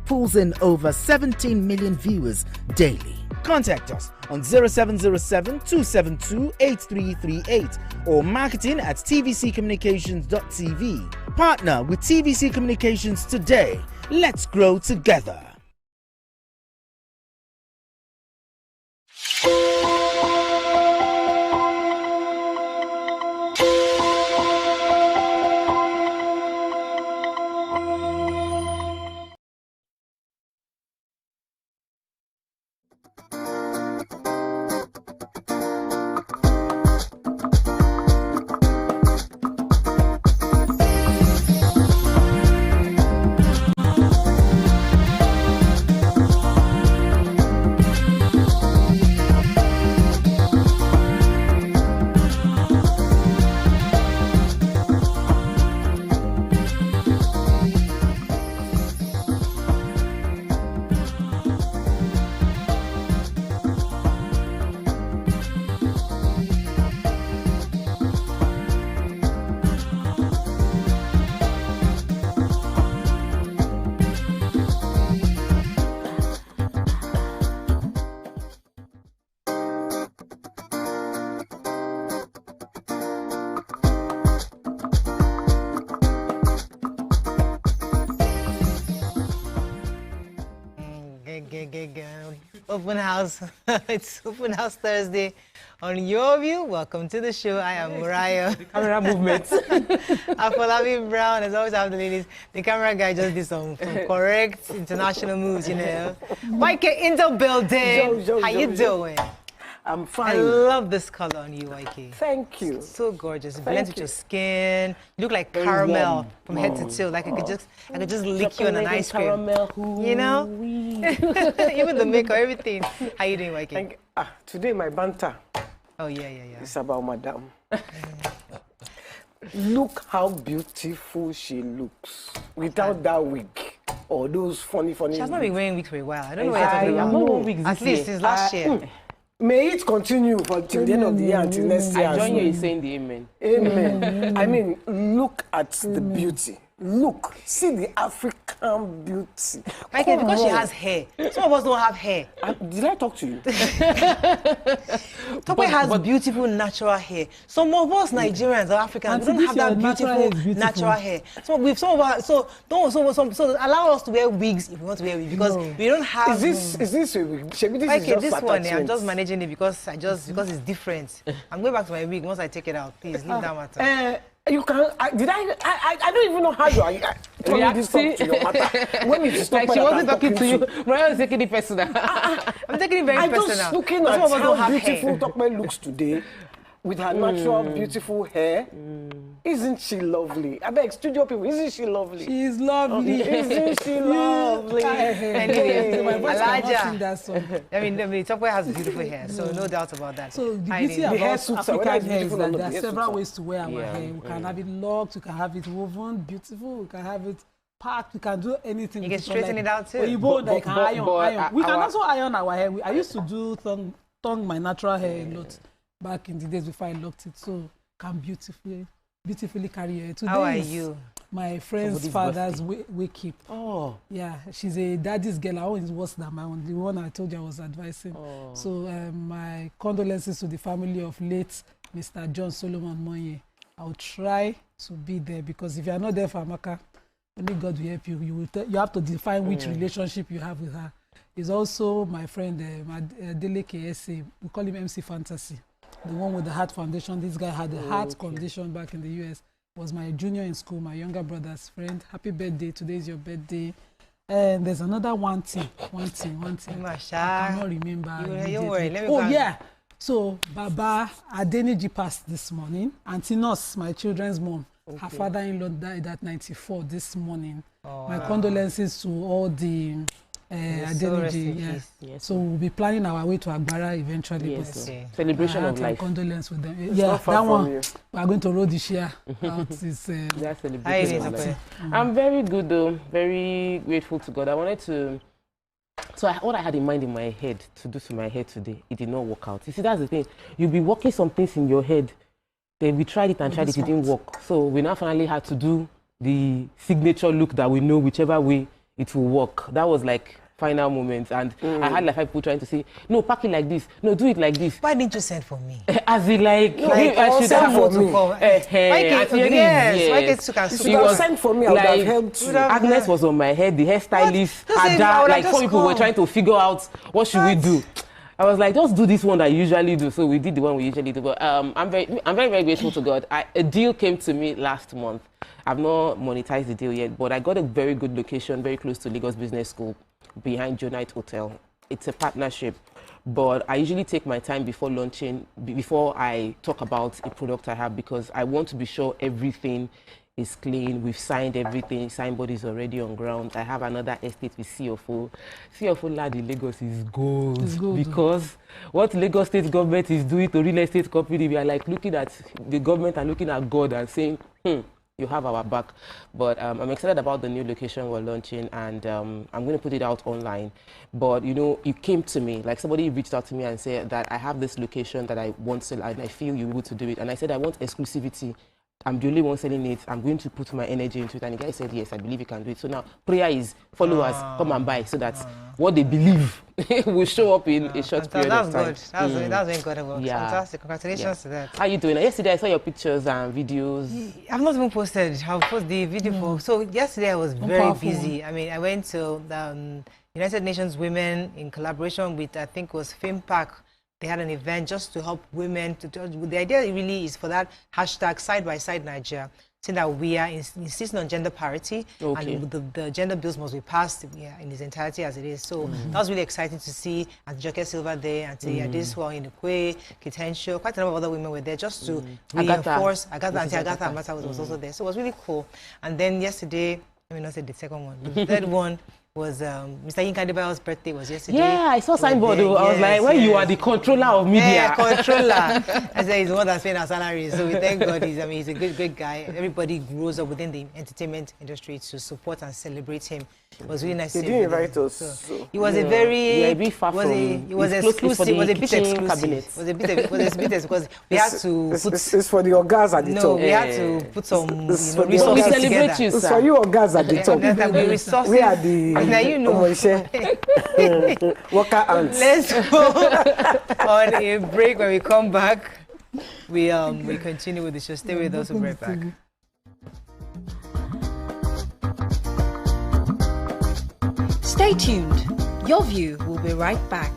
pulls in over 17 million viewers daily. Contact us on 0707-272-8338 or marketing at tvccommunications.tv. Partner with TVC Communications today. Let's grow together. Open house. It's open house Thursday on Your View. Welcome to the show. I am Mariah. The camera movements. Afolabi Brown, as always, have the ladies. The camera guy just did some correct international moves, you know. Mike in the building. How you doing? I'm fine. I love this color on you, YK. Thank you. It's so gorgeous. It blends with your skin. You look like caramel from head to toe. Like I could just lick you on an ice cream. Caramel. You know? Even the makeup, everything. How you doing, YK? Today my banter. Oh yeah. It's about Madam. Look how beautiful she looks without that wig or those funny. She has not been wearing wigs for a while. I don't know what you're talking about. I'm not wearing wigs At least since last year. May it continue till the end of the year until next year. I join you in saying the amen. Amen. I mean, look at the beauty. Look, see the African beauty. Okay, because she has hair. Some of us don't have hair. Did I talk to you? Tope has beautiful natural hair. Some of us Nigerians or Africans, we don't have that beautiful natural hair. So allow us to wear wigs if we want to wear wigs because we don't have. Is this a wig? This one, I'm just managing it because it's different. I'm going back to my wig once I take it out. Please leave that matter. You can. I don't even know how you are. Telling this talk to your matter. When it is like she wasn't talking to you. Mariah is taking it personal. I'm taking it very personal. I'm just looking at how beautiful Tope looks today, with her natural, beautiful hair. Isn't she lovely? I beg studio people, isn't she lovely? She is lovely. Isn't she lovely? Elijah. I mean, Tope has beautiful hair, so no doubt about that. So the beauty about African hair is that there are several ways to wear our hair. We can have it locked, we can have it woven, beautiful, we can have it packed, we can do anything. You can straighten it out too. You both like iron. We can also iron our hair. I used to do tongue my natural hair a lot back in the days before I locked it, so can beautifully carry her. Today how are you? My friend's father's wake keep. Oh. Yeah, she's a daddy's girl. Her own is worse than my own. The one I told you I was advising. Oh. So my condolences to the family of late Mr. John Solomon Monye. I'll try to be there because if you are not there for Amaka, only God will help you. You have to define which relationship you have with her. He's also my friend Dele KSA. We call him MC Fantasy. The one with the heart foundation. This guy had a heart condition back in the US. Was my junior in school, my younger brother's friend. Happy birthday. Today is your birthday. And there's another one thing. Masha. I cannot remember. Don't worry. Yeah. So Baba Adeniji passed this morning. Auntie Nurse, my children's mom. Okay. Her father-in-law died at 94 this morning. My condolences to all the Adeniji. Yes. So we'll be planning our way to Agbara eventually. Yes, celebration of life. Condolence with them. Yeah, that one. We are going to road this year. That's celebration of life. I'm very good though. Very grateful to God. I wanted to. So what I had in mind in my head to do to my hair today, it did not work out. You see, that's the thing. You'll be working some things in your head. Then we tried it and tried it. It didn't work. So we now finally had to do the signature look that we know, whichever way it will work. That was like final moment, and I had like 5 people trying to say, no, pack it like this, no, do it like this. Why didn't you send for me? As in like I should send have for me. Why can't you should have sent for me? I would have helped you. Agnes was on my head, the hairstylist, Ada, like 4 people were trying to figure out what should we do. I was like, just do this one that I usually do. So we did the one we usually do. But I'm very grateful to God. A deal came to me last month. I've not monetized the deal yet, but I got a very good location, very close to Lagos Business School, behind Jonite Hotel. It's a partnership, but I usually take my time before launching, before I talk about a product I have, because I want to be sure everything is clean. We've signed everything. Signboard is already on ground. I have another estate with CFO. CFO lad in Lagos is gold. It's good. Because what Lagos state government is doing to real estate company, we are like looking at the government and looking at God and saying, you have our back. But I'm excited about the new location we're launching, and I'm going to put it out online. But, you know, it came to me, like somebody reached out to me and said that I have this location that I want to sell, and I feel you're able to do it. And I said, I want exclusivity. I'm the only one selling it. I'm going to put my energy into it. And the guy said, yes, I believe you can do it. So now prayer is followers come and buy, so that what they believe will show up in a short period of time. That's good. That's incredible. Yeah. Fantastic. Congratulations to that. How are you doing? Yesterday I saw your pictures and videos. I've not even posted. I'll post the video for. So yesterday I was very busy. I mean, I went to the United Nations Women in collaboration with, I think it was Fame Park. They had an event just to help women. The idea really is for that hashtag side by side Nigeria, saying that we are insisting on gender parity, and the gender bills must be passed in its entirety as it is. So that was really exciting to see Auntie Joke Silva there, Auntie Adeswa Inukwe, Kitensho, quite a number of other women were there just to reinforce. Auntie Agatha Amata was also there. So it was really cool. And then yesterday, let me not say the second one, the third one was Mr. Yinka Adebayo's birthday was yesterday. Yeah, I saw signboard. I was like, well, you are the controller of media. Yeah, controller. I said he's the one that's paying our salaries. So we thank God. He's a great guy. Everybody grows up within the entertainment industry to support and celebrate him. It was really nice. They didn't invite us. So. He was a very. Yeah, a bit far from. He was exclusive. It was a bit exclusive. Cabinet. It was a bit because we had to put. It's for the organs at the top. No, we had to put some resources together. It's for you organs at the top. We are the. Now you know. Worker ants. Let's go on a break. When we come back, we continue with the show. Stay with us. We'll be right back. Stay tuned. Your View will be right back.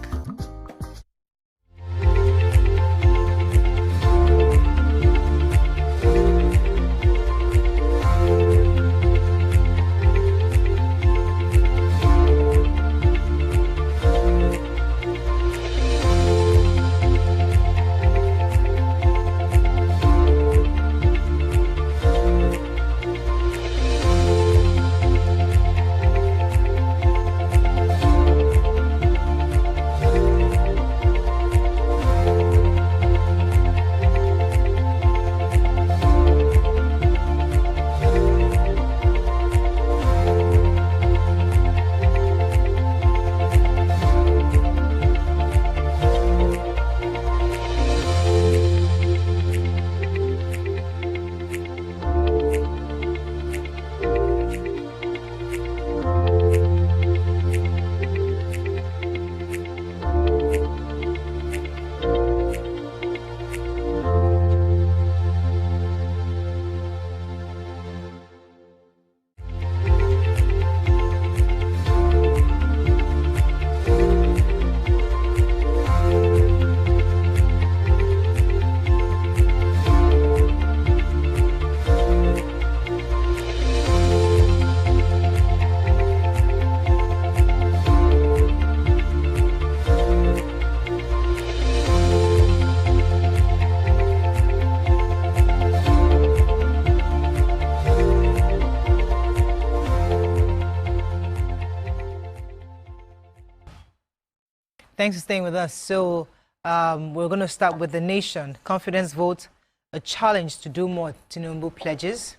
Thanks for staying with us. So we're going to start with the nation. Confidence vote, a challenge to do more. Tinubu pledges.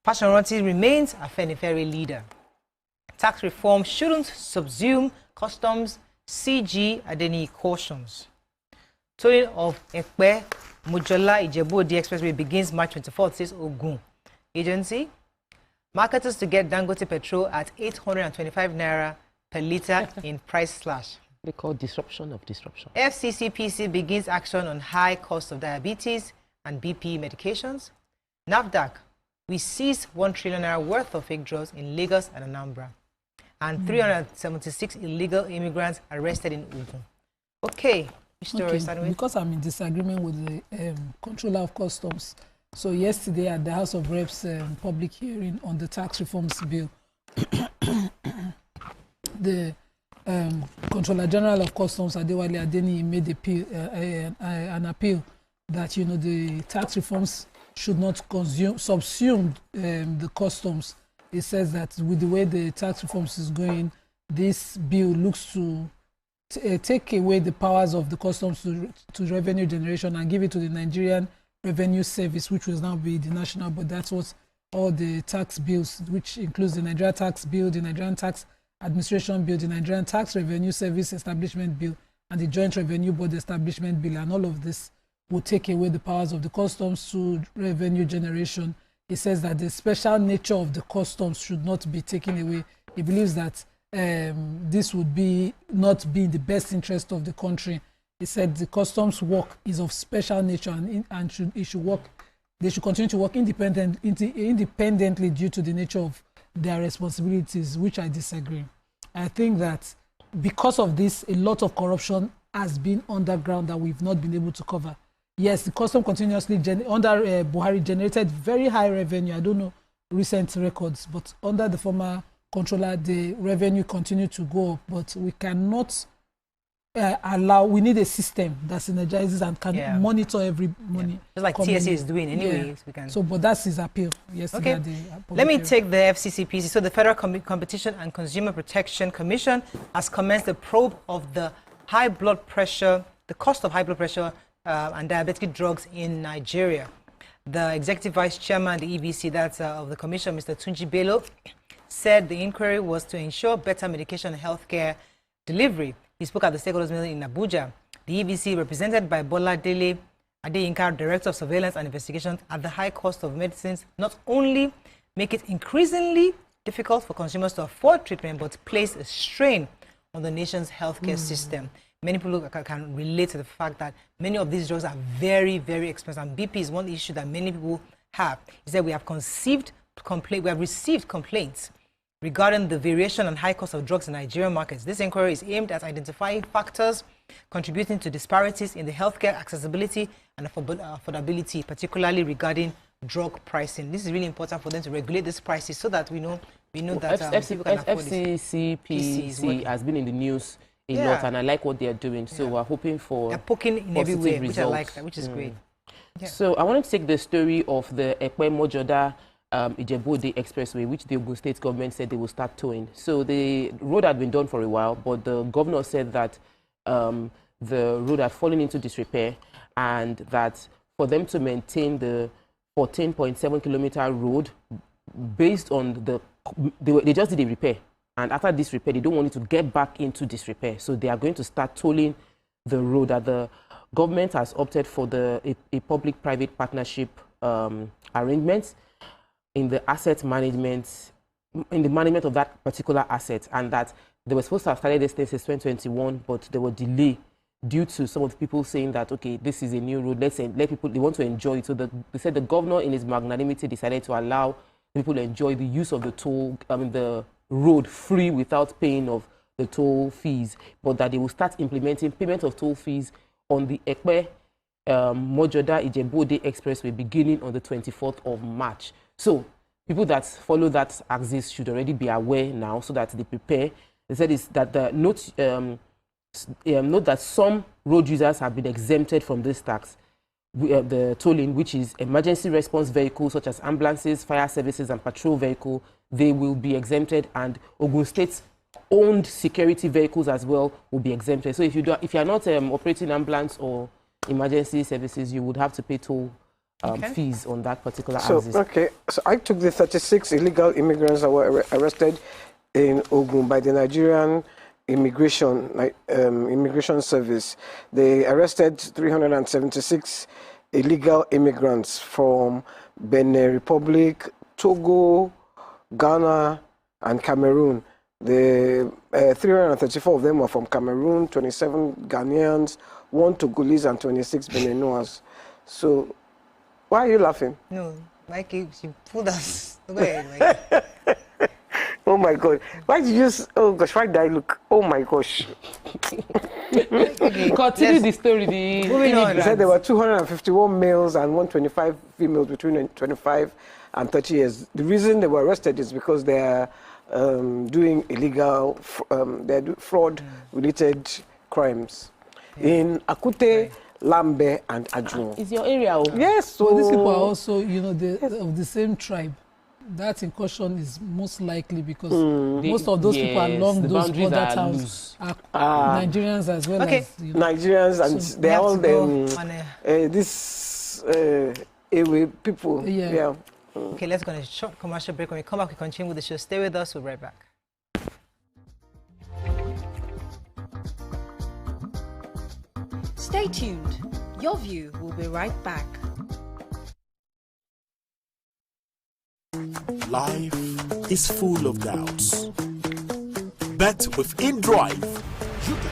Fashion Royalty remains a Emefiele leader. Tax reform shouldn't subsume customs. CG Adeni cautions. Touring of Ekpe Mujola Ijebu-Odi Expressway begins March 24th, says Ogun Agency. Marketers to get Dangote petrol at 825 naira per litre in price slash. They call disruption of disruption. FCCPC begins action on high cost of diabetes and BP medications. NAFDAC, we seize 1 trillion naira worth of fake drugs in Lagos and Anambra. And 376 illegal immigrants arrested in Ogun. Okay, which story starting with? Because I'm in disagreement with the controller of customs. So yesterday at the House of Reps public hearing on the tax reforms bill, the Controller General of Customs, Adewale Adeni, made an appeal that, you know, the tax reforms should not subsume the customs. It says that with the way the tax reforms is going, this bill looks to take away the powers of the customs to revenue generation and give it to the Nigerian Revenue Service, which will now be the national. But that's what all the tax bills, which includes the Nigerian Tax Bill, the Nigerian Tax Administration Bill, the Nigerian Tax Revenue Service Establishment Bill, and the Joint Revenue Board Establishment Bill, and all of this will take away the powers of the customs to revenue generation. He says that the special nature of the customs should not be taken away. He believes that this would not be in the best interest of the country. He said the customs work is of special nature and they should continue to work independently due to the nature of their responsibilities, which I disagree. I think that because of this, a lot of corruption has been underground that we've not been able to cover. Yes, the custom continuously, under Buhari, generated very high revenue. I don't know recent records, but under the former controller, the revenue continued to go up. But we cannot we need a system that synergizes and can monitor every money. Just like TSA is doing anyway. We can. So, but that's his appeal yesterday. Okay. Let me take the FCCPC. So the Federal Competition and Consumer Protection Commission has commenced a probe of the high blood pressure, the cost of high blood pressure and diabetic drugs in Nigeria. The Executive Vice Chairman, the EBC, that's of the Commission, Mr. Tunji Bello, said the inquiry was to ensure better medication and healthcare delivery. He spoke at the stakeholders meeting in Abuja. The EBC, represented by Bola Dele Adeyinka, Director of Surveillance and Investigations, at the high cost of medicines not only make it increasingly difficult for consumers to afford treatment, but place a strain on the nation's healthcare system. Many people can relate to the fact that many of these drugs are very, very expensive. And BP is one issue that many people have. Is that we have received complaints regarding the variation and high cost of drugs in Nigerian markets. This inquiry is aimed at identifying factors contributing to disparities in the healthcare accessibility and affordability, particularly regarding drug pricing. This is really important for them to regulate these prices so that we know that people can afford this. FCCPC has been in the news a lot, and I like what they are doing. So we're hoping for they're poking in everywhere, which I like that, which is great. Yeah. So I wanted to take the story of the Ekpe Mojoda Ijebu-Ode Expressway, which the Ogun State government said they will start towing. So the road had been done for a while, but the governor said that the road had fallen into disrepair, and that for them to maintain the 14.7 kilometer road based on they just did a repair. And after this repair, they don't want it to get back into disrepair. So they are going to start tolling the road. That the government has opted for a public-private partnership arrangement in the asset management, in the management of that particular asset. And that they were supposed to have started this since 2021, but there were delay due to some of the people saying that, okay, this is a new road, let people, they want to enjoy it. So they said the governor in his magnanimity decided to allow people to enjoy the use of the road free without paying of the toll fees, but that they will start implementing payment of toll fees on the Ekpe Mojoda Ijebu-Ode Expressway beginning on the 24th of March. So people that follow that axis should already be aware now so that they prepare. They said is that note that some road users have been exempted from this tax. The tolling, which is emergency response vehicles such as ambulances, fire services, and patrol vehicle, they will be exempted, and Ogun State's owned security vehicles as well will be exempted. So if you are not operating ambulance or emergency services, you would have to pay toll fees on that particular axis. Okay, so I took the 36 illegal immigrants that were arrested in Ogun by the Nigerian Immigration Service. They arrested 376 illegal immigrants from Benin Republic, Togo, Ghana, and Cameroon. The 334 of them were from Cameroon, 27 Ghanaians, 1 Togolese, and 26 Beninois. So, why are you laughing? No, Mikey, she pulled us. Go ahead, Mikey. Oh my God! Why did you? Oh gosh! Why did I look? Oh my gosh! Continue the story. Moving on. He said there were 251 males and 125 females between 25 and 30 years. The reason they were arrested is because they are doing illegal, fraud-related crimes in Akute, Lambe, and Ajun. It's your area. Yes. So these people are also, you know, of the same tribe. That incursion is most likely because most of those people along those border towns are Nigerians as well as, you know. Nigerians, and so they're all this Ewe people. Yeah. Okay, let's go on a short commercial break. When we come back, we continue with the show. Stay with us. We'll be right back. Stay tuned. Your View will be right back. Life is full of doubts. Bet with InDrive. You can.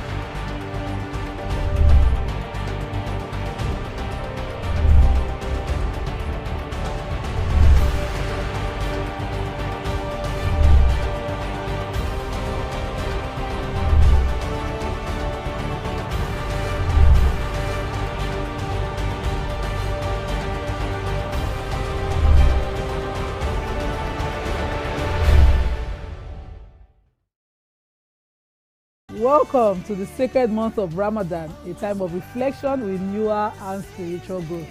Welcome to the sacred month of Ramadan, a time of reflection, renewal, and spiritual growth.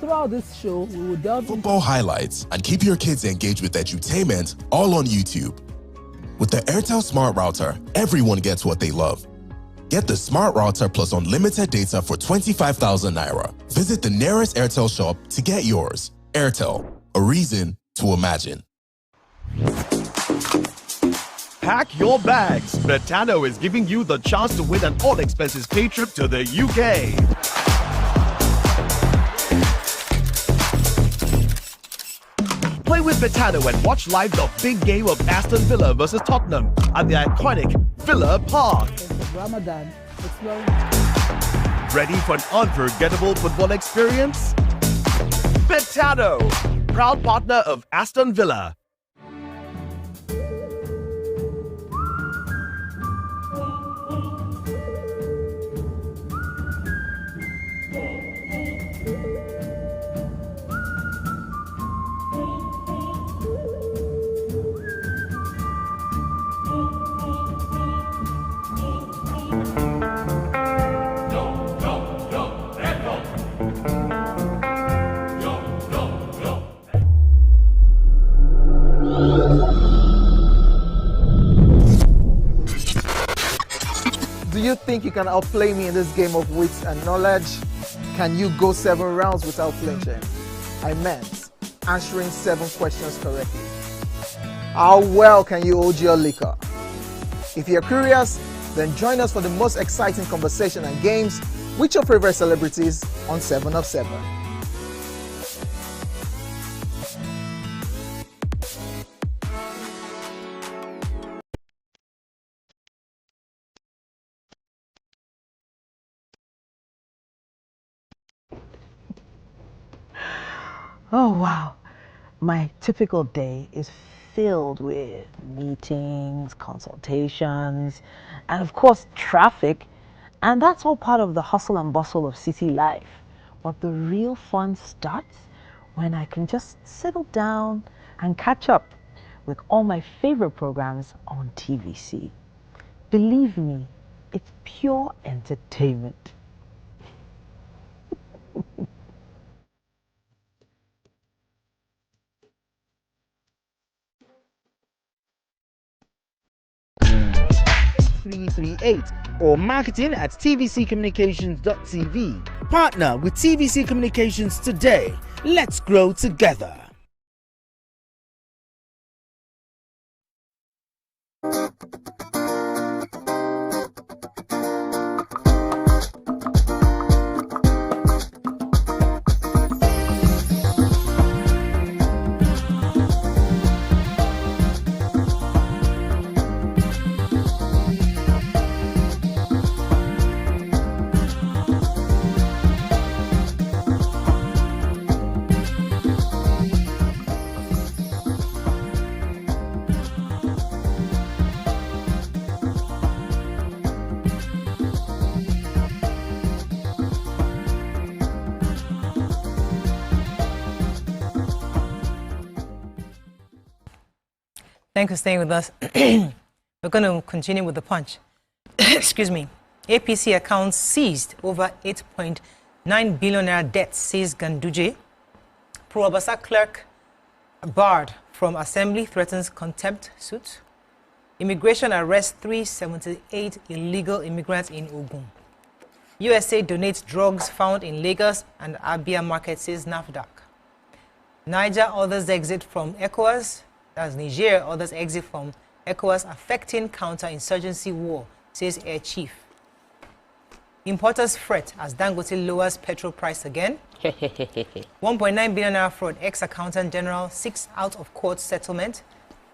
Throughout this show, we will delve football highlights and keep your kids engaged with edutainment all on YouTube. With the Airtel Smart Router, everyone gets what they love. Get the Smart Router plus unlimited data for 25,000 Naira. Visit the nearest Airtel shop to get yours. Airtel, a reason to imagine. Pack your bags. Betano is giving you the chance to win an all-expenses paid trip to the UK. Play with Betano and watch live the big game of Aston Villa versus Tottenham at the iconic Villa Park. Ramadan, exploring. Ready for an unforgettable football experience? Betano, proud partner of Aston Villa. Do you think you can outplay me in this game of wits and knowledge? Can you go 7 rounds without flinching? I meant answering 7 questions correctly. How well can you hold your liquor? If you're curious, then join us for the most exciting conversation and games with your favorite celebrities on 7 of 7. Oh, wow. My typical day is filled with meetings, consultations, and of course, traffic. And that's all part of the hustle and bustle of city life. But the real fun starts when I can just settle down and catch up with all my favorite programs on TVC. Believe me, it's pure entertainment. or marketing@tvccommunications.tv. Partner with TVC Communications today. Let's grow together. Thanks for staying with us. We're going to continue with the punch. Excuse me. APC accounts seized over 8.9 billion naira debt, says Ganduje. Pro-Obasa clerk barred from assembly threatens contempt suit. Immigration arrests 378 illegal immigrants in Ogun. USA donates drugs found in Lagos and Abia market, says NAFDAC. Niger, others exit from ECOWAS. That's Niger, others exit from ECOWAS, affecting counter-insurgency war, says Air Chief. Importers fret as Dangote lowers petrol price again. 1.9 billion naira fraud, ex-accountant general, 6 out of court settlement,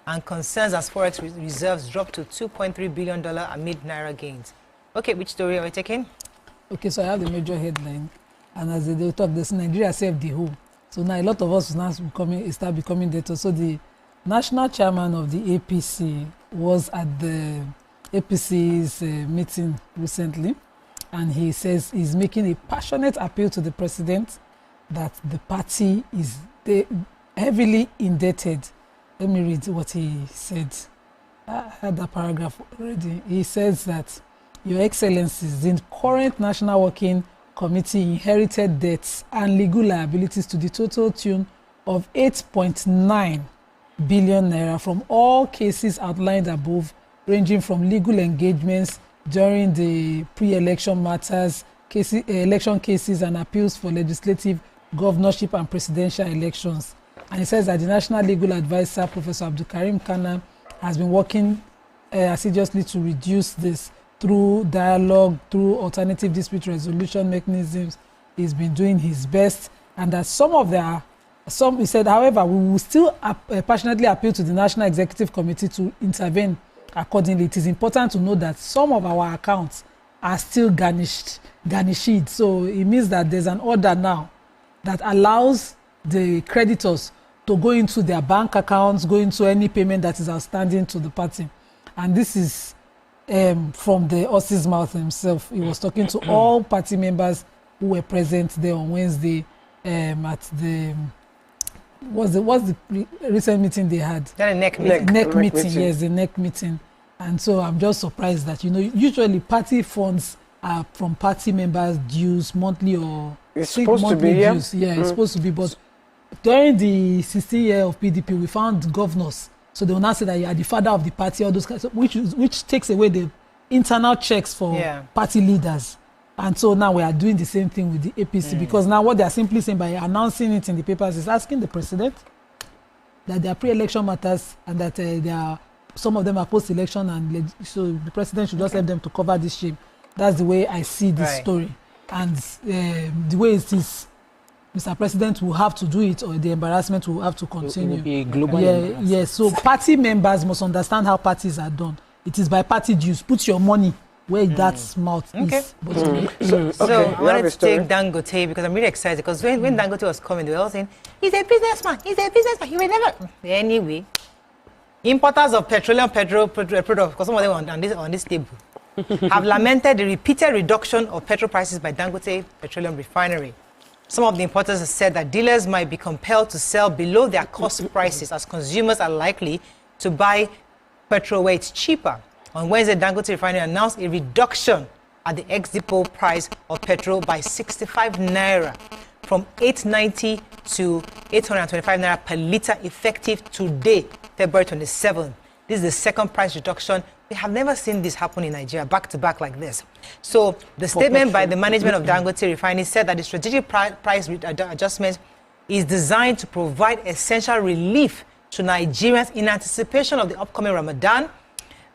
and concerns as forex reserves drop to $2.3 billion amid naira gains. Okay, which story are we taking? Okay, so I have the major headline, and as they talk, this Nigeria saved the home. So now a lot of us now start becoming debtors. So the national chairman of the APC was at the APC's meeting recently, and he says he's making a passionate appeal to the president that the party is heavily indebted. Let me read what he said. I had that paragraph already. He says that, Your Excellencies, the current National Working Committee inherited debts and legal liabilities to the total tune of 8.9 billion naira from all cases outlined above, ranging from legal engagements during the pre-election matters, election cases and appeals for legislative, governorship and presidential elections. And he says that the National Legal Advisor, Professor Abdulkarim Kana, has been working assiduously to reduce this through dialogue, through alternative dispute resolution mechanisms. He's been doing his best, and that he said, however, we will still passionately appeal to the National Executive Committee to intervene accordingly. It is important to note that some of our accounts are still garnished. So it means that there's an order now that allows the creditors to go into their bank accounts, go into any payment that is outstanding to the party. And this is from the horse's mouth himself. He was talking to all party members who were present there on Wednesday at the what's the recent meeting they had? Neck meeting. Yes, the neck meeting. And so I'm just surprised that, usually party funds are from party members' dues, monthly or it's supposed to be, dues. Yeah, it's supposed to be. But during the 16 year of PDP, we found governors. So they will now say that you are the father of the party, all those kinds, which takes away the internal checks for party leaders. And so now we are doing the same thing with the APC, because now what they are simply saying by announcing it in the papers is asking the president that there are pre-election matters and that some of them are post-election, and so the president should just help them to cover this shame. That's the way I see this story. And the way it is, Mr. President will have to do it, or the embarrassment will have to continue. It will be a global yes. So party members must understand how parties are done. It is by party dues. Put your money where that mouth is. So I wanted to take Dangote because I'm really excited, because when Dangote was coming, they were all saying, he's a businessman, he will never. Anyway, importers of petroleum products, because some of them on this table, have lamented the repeated reduction of petrol prices by Dangote Petroleum Refinery. Some of the importers have said that dealers might be compelled to sell below their cost prices, as consumers are likely to buy petrol where it's cheaper. On Wednesday, Dangote Refinery announced a reduction at the ex-depot price of petrol by 65 naira, from 890 to 825 naira per litre, effective today, February 27th. This is the second price reduction. We have never seen this happen in Nigeria, back to back like this. So the statement by the management of Dangote Refinery said that the strategic price adjustment is designed to provide essential relief to Nigerians in anticipation of the upcoming Ramadan,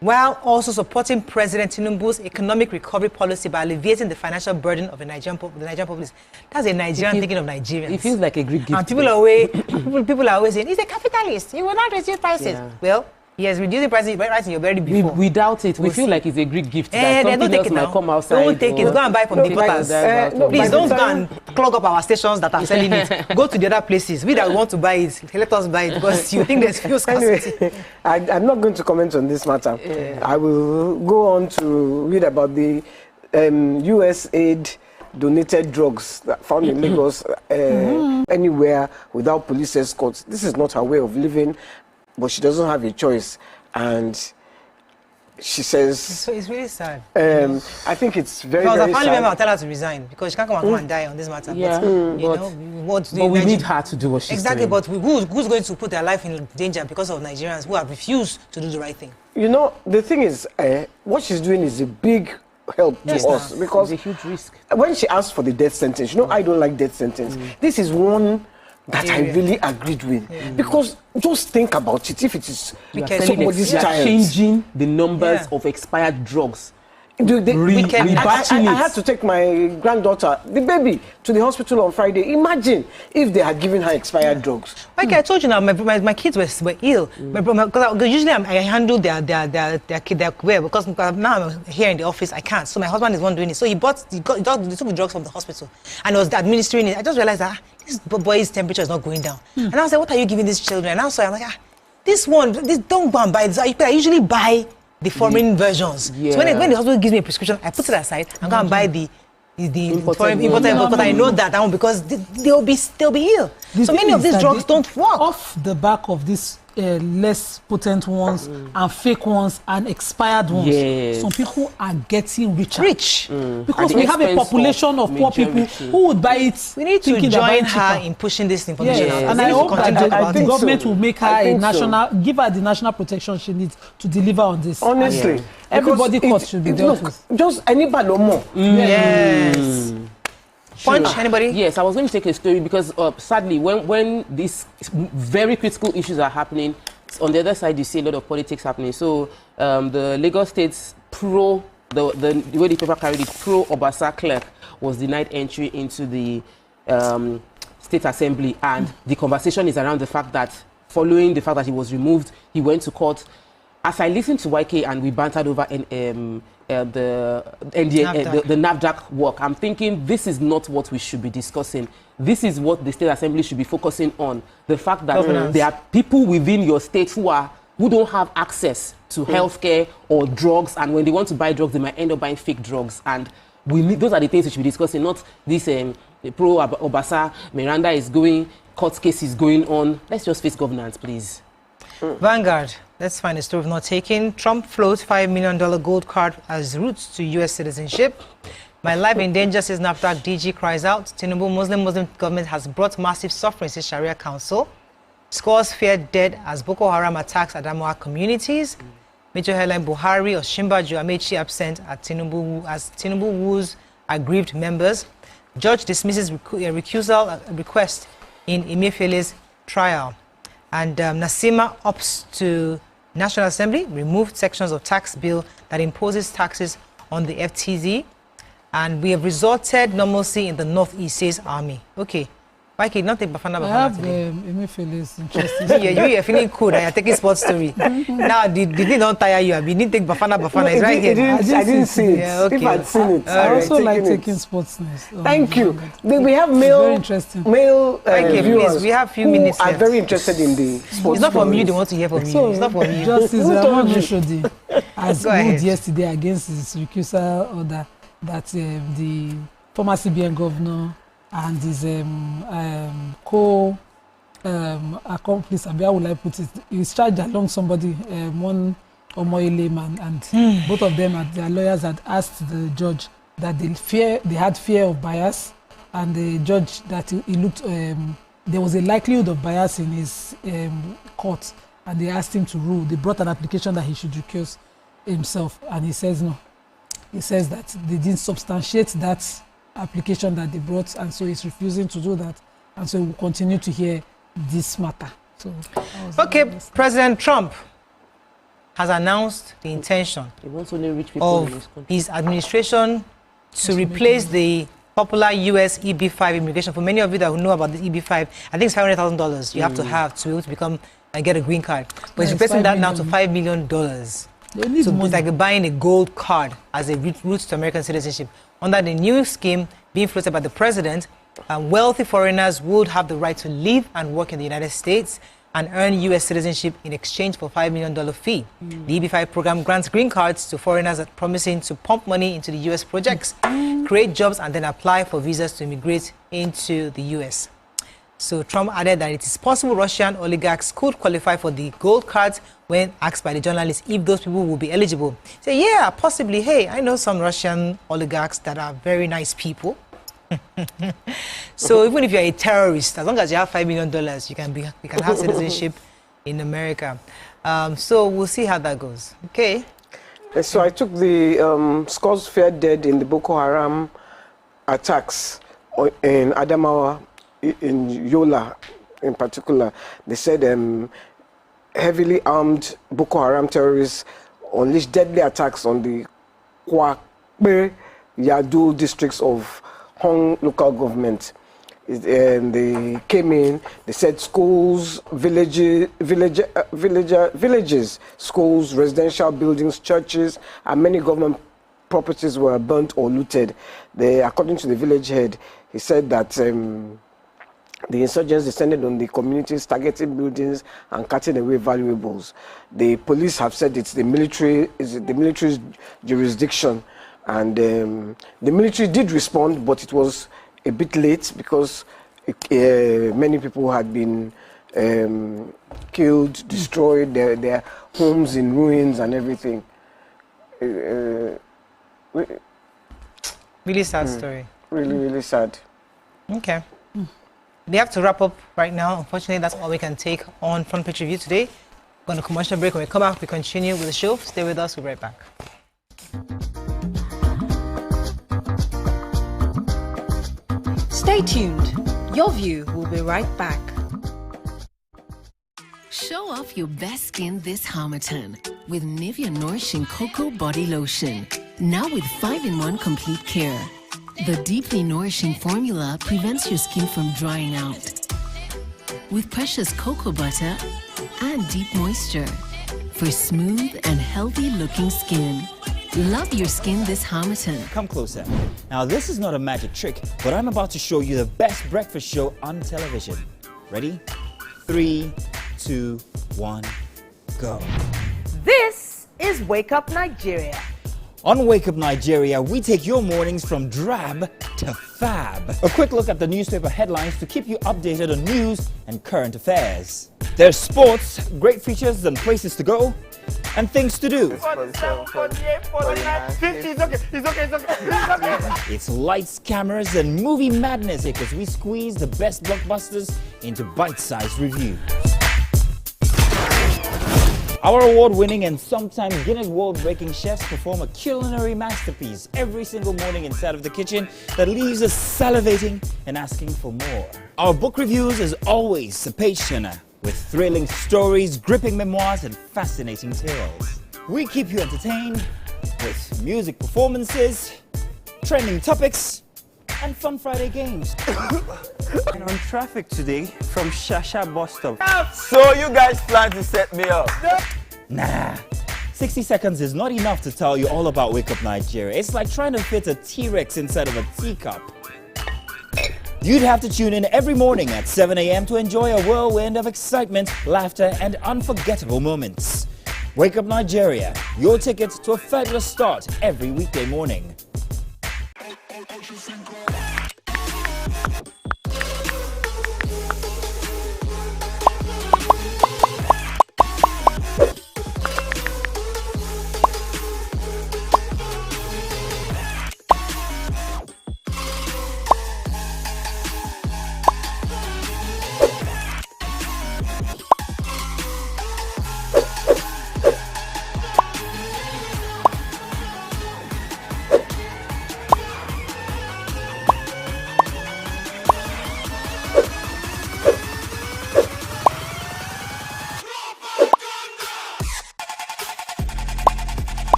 while also supporting President Tinubu's economic recovery policy by alleviating the financial burden of the Nigerian populace. That's a Nigerian thinking of Nigerians. It feels like a Greek gift. And people are always saying, he's a capitalist, he will not reduce prices. Yeah. Well, he has reduced the prices right in your very before. We doubt it. We feel like it's a Greek gift. That something else might come outside. Don't take it. Go and buy from the importers. Please don't go and clog up our stations that are selling it. Go to the other places. We that want to buy it, let us buy it, because you think there's fuel scarcity. Anyway, I'm not going to comment on this matter. I will go on to read about the US aid donated drugs that found in Lagos anywhere without police escorts. This is not our way of living. but she doesn't have a choice. And she says... It's really sad. I think it's very, if I was very a family sad. member, I'll tell her to resign because she can't come and die on this matter. Yeah. But we need her to do what she's doing. But who's going to put their life in danger because of Nigerians who have refused to do the right thing? You know, the thing is, what she's doing is a big help to us because it's a huge risk. When she asked for the death sentence, you know, I don't like death sentence. This is one that I really agreed with because just think about it. If it is somebody's child, changing the numbers of expired drugs. I had to take my granddaughter, the baby, to the hospital on Friday. Imagine if they had given her expired drugs. Like I told you now, my kids were ill. Because usually I handle their wear because now I'm here in the office, I can't. So my husband is one doing it. So he took the drugs from the hospital and was administering it. I just realized that this boy's temperature is not going down. And I was like, what are you giving these children? And also I'm like, don't go and buy this. I usually buy the foreign versions. So when the hospital gives me a prescription, I put it aside and go and buy the imported because I know that one because they'll be ill. So many of these drugs don't work. Off the back of these less potent ones and fake ones and expired ones, some people are getting rich because we have a population of poor people who would buy it. We need to join her in pushing this information out. And I hope that the government will make her give her the national protection she needs to deliver on this. Honestly, everybody court should be dealt with. Just anybody no more. Yes. Punch, anybody? Yes, I was going to take a story because sadly, when these very critical issues are happening, on the other side you see a lot of politics happening. So the Lagos State's the way the paper carried it, pro-Obasa clerk was denied entry into the State Assembly, and the conversation is around the fact that following the fact that he was removed, he went to court. As I listened to YK and we bantered over the NAFDAC work, I'm thinking this is not what we should be discussing. This is what the State Assembly should be focusing on. The fact that there are people within your state who don't have access to healthcare or drugs, and when they want to buy drugs, they might end up buying fake drugs. And those are the things we should be discussing, not this pro-Obasa, Miranda is going, court case is going on. Let's just face governance, please. Vanguard. Let's find a story of not taking. Trump floats $5 million gold card as route to U.S. citizenship. My life in danger, says NAFDAC DG cries out. Tinubu Muslim government has brought massive suffering, says Sharia Council. Scores fear dead as Boko Haram attacks Adamawa communities. Major headline Buhari or Shimbaju Amechi absent at Tinubu as Tinubu woos aggrieved members. Judge dismisses recusal request in Emefiele's trial. And Nasima opts to National Assembly, removed sections of tax bill that imposes taxes on the FTZ. And we have resorted normalcy in the Northeast, says Army. Okay. Why not take Bafana Bafana today? Emefiele is interesting. You're feeling cool that you're taking sports story. Now, did it not tire you? You didn't take Bafana Bafana. It's right here. I didn't see it. Yeah, okay. If I'd seen it. I also like taking sports news. Thank you. We have male viewers. We have a few minutes left. Are very interested in the sports. It's not from you. They want to hear from you. So, it's not from you. Justice Ramon Oshodi has ruled yesterday against his recusal order that the former CBN governor and his accomplice, how would I put it? He's charged along somebody, one Omoye layman, and both of them, their lawyers had asked the judge that they had fear of bias, and the judge that he looked, there was a likelihood of bias in his court, and they asked him to rule. They brought an application that he should recuse himself, and he says no. He says that they didn't substantiate that application that they brought, and so he's refusing to do that, and so we'll continue to hear this matter. So, okay, President Trump has announced the intention of his administration to replace the popular U.S. EB-5 immigration. For many of you that know about the EB-5, I think it's $500,000 you have to be able to become and get a green card. But he's replacing that now to $5 million. So it's like buying a gold card as a route to American citizenship. Under the new scheme being floated by the president, wealthy foreigners would have the right to live and work in the United States and earn U.S. citizenship in exchange for $5 million fee. The EB-5 program grants green cards to foreigners that promising to pump money into the U.S. projects, create jobs, and then apply for visas to immigrate into the U.S. So Trump added that it is possible Russian oligarchs could qualify for the gold cards when asked by the journalist if those people will be eligible. He said, yeah, possibly. Hey, I know some Russian oligarchs that are very nice people. So even if you're a terrorist, as long as you have $5 million, you can have citizenship in America. So we'll see how that goes. Okay. So I took the scores fair dead in the Boko Haram attacks in Adamawa, in Yola in particular. They said heavily armed Boko Haram terrorists unleashed deadly attacks on the Kwakbe Yadu districts of Hong local government. They came in, they said schools, villages, schools, residential buildings, churches, and many government properties were burnt or looted. According to the village head, he said that the insurgents descended on the communities, targeting buildings and cutting away valuables. The police have said it's the military's jurisdiction, and the military did respond, but it was a bit late because many people had been killed, destroyed, their homes in ruins and everything. Really sad story. Really, really sad. Okay. We have to wrap up right now. Unfortunately, that's all we can take on Front Page Review today. We're going to commercial break. When we come back, we continue with the show. Stay with us. We'll be right back. Stay tuned. Your view will be right back. Show off your best skin this Harmattan with Nivea Nourishing Cocoa Body Lotion. Now with 5-in-1 complete care. The deeply nourishing formula prevents your skin from drying out. With precious cocoa butter and deep moisture for smooth and healthy looking skin. Love your skin this Harmattan. Come closer. Now this is not a magic trick, but I'm about to show you the best breakfast show on television. Ready? 3, 2, 1, go. This is Wake Up Nigeria. On Wake Up Nigeria, we take your mornings from drab to fab. A quick look at the newspaper headlines to keep you updated on news and current affairs. There's sports, great features and places to go, and things to do. It's lights, cameras, and movie madness because we squeeze the best blockbusters into bite-sized reviews. Our award-winning and sometimes Guinness World-breaking chefs perform a culinary masterpiece every single morning inside of the kitchen that leaves us salivating and asking for more. Our book reviews is always a page-turner with thrilling stories, gripping memoirs, and fascinating tales. We keep you entertained with music performances, trending topics, and fun Friday games. And on traffic today from Shasha bus stop. So you guys plan to set me up? Nah. 60 seconds is not enough to tell you all about Wake Up Nigeria. It's like trying to fit a T-Rex inside of a teacup. You'd have to tune in every morning at 7 a.m. to enjoy a whirlwind of excitement, laughter, and unforgettable moments. Wake Up Nigeria, your ticket to a fabulous start every weekday morning.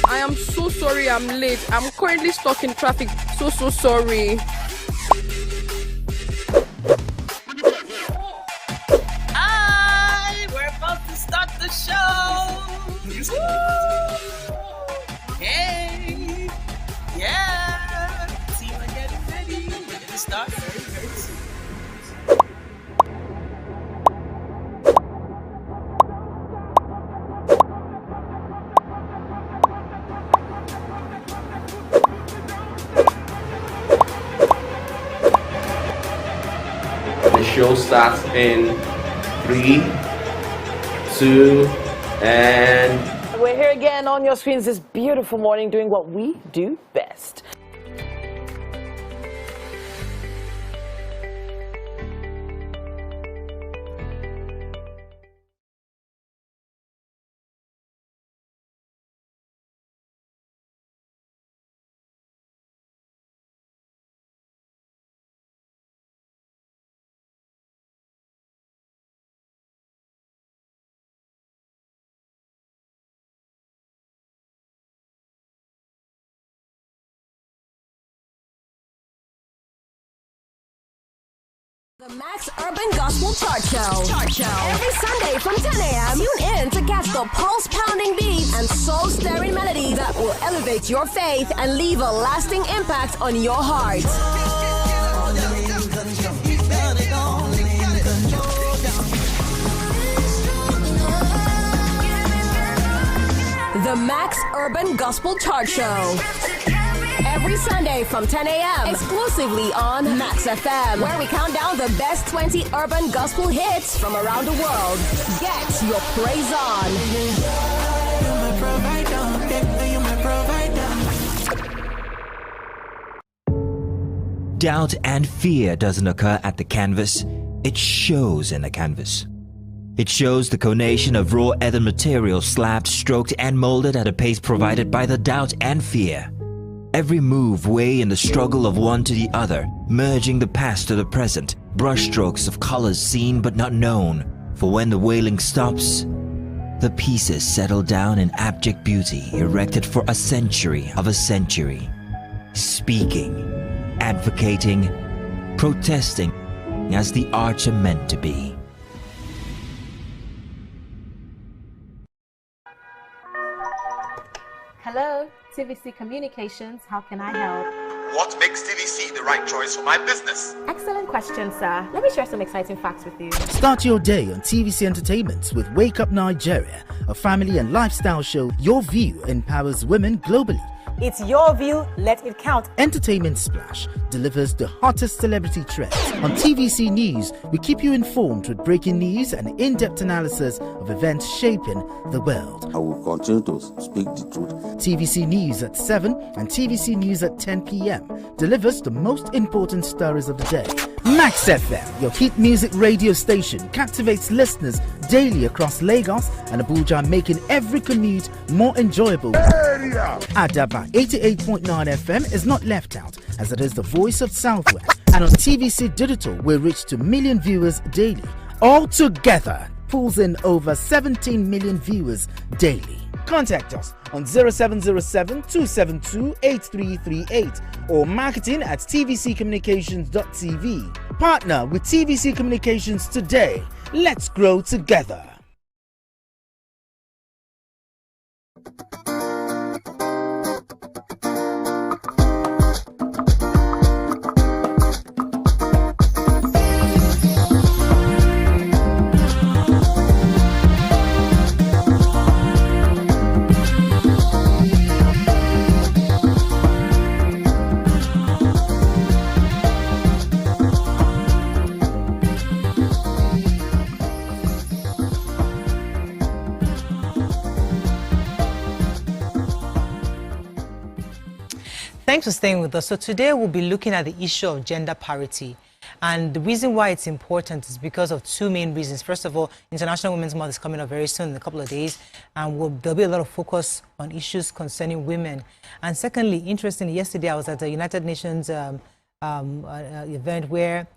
I am so sorry I'm late. I'm currently stuck in traffic. So sorry. Hi, we're about to start the show. Woo! Hey, yeah. Team are getting ready. We're gonna start very soon. show starts in 3, 2, and... We're here again on your screens this beautiful morning doing what we do best. The Max Urban Gospel Chart Show. Every Sunday from 10 a.m. Tune in to catch the pulse-pounding beats and soul-stirring melody that will elevate your faith and leave a lasting impact on your heart. The Max Urban Gospel Chart Show. Every Sunday from 10 a.m. exclusively on Max FM, where we count down the best 20 urban gospel hits from around the world. Get your praise on. Doubt and fear doesn't occur at the canvas, it shows in the canvas. It shows the conation of raw earthen material slabbed, stroked, and molded at a pace provided by the doubt and fear. Every move weigh in the struggle of one to the other, merging the past to the present, brushstrokes of colors seen but not known. For when the wailing stops, the pieces settle down in abject beauty, erected for a century of a century. Speaking, advocating, protesting as the arts are meant to be. Hello, TVC Communications. How can I help? What makes TVC the right choice for my business? Excellent question, sir. Let me share some exciting facts with you. Start your day on TVC Entertainment with Wake Up Nigeria, a family and lifestyle show. Your view empowers women globally. It's your view, let it count. Entertainment Splash delivers the hottest celebrity trends. On TVC News, we keep you informed with breaking news and in-depth analysis of events shaping the world. I will continue to speak the truth. TVC News at 7 and TVC News at 10 p.m. delivers the most important stories of the day. Max FM, your hit music radio station, captivates listeners daily across Lagos and Abuja, making every commute more enjoyable. Adaba 88.9 FM is not left out, as it is the voice of Southwest. And on TVC Digital, we reach to million viewers daily. All together, pulls in over 17 million viewers daily. Contact us on 0707 272 8338 or marketing at tvccommunications.tv. Partner with TVC Communications today. Let's grow together. Thanks for staying with us. So today we'll be looking at the issue of gender parity. And the reason why it's important is because of two main reasons. First of all, International Women's Month is coming up very soon, in a couple of days, and there'll be a lot of focus on issues concerning women. And secondly, interestingly, yesterday I was at the United Nations event where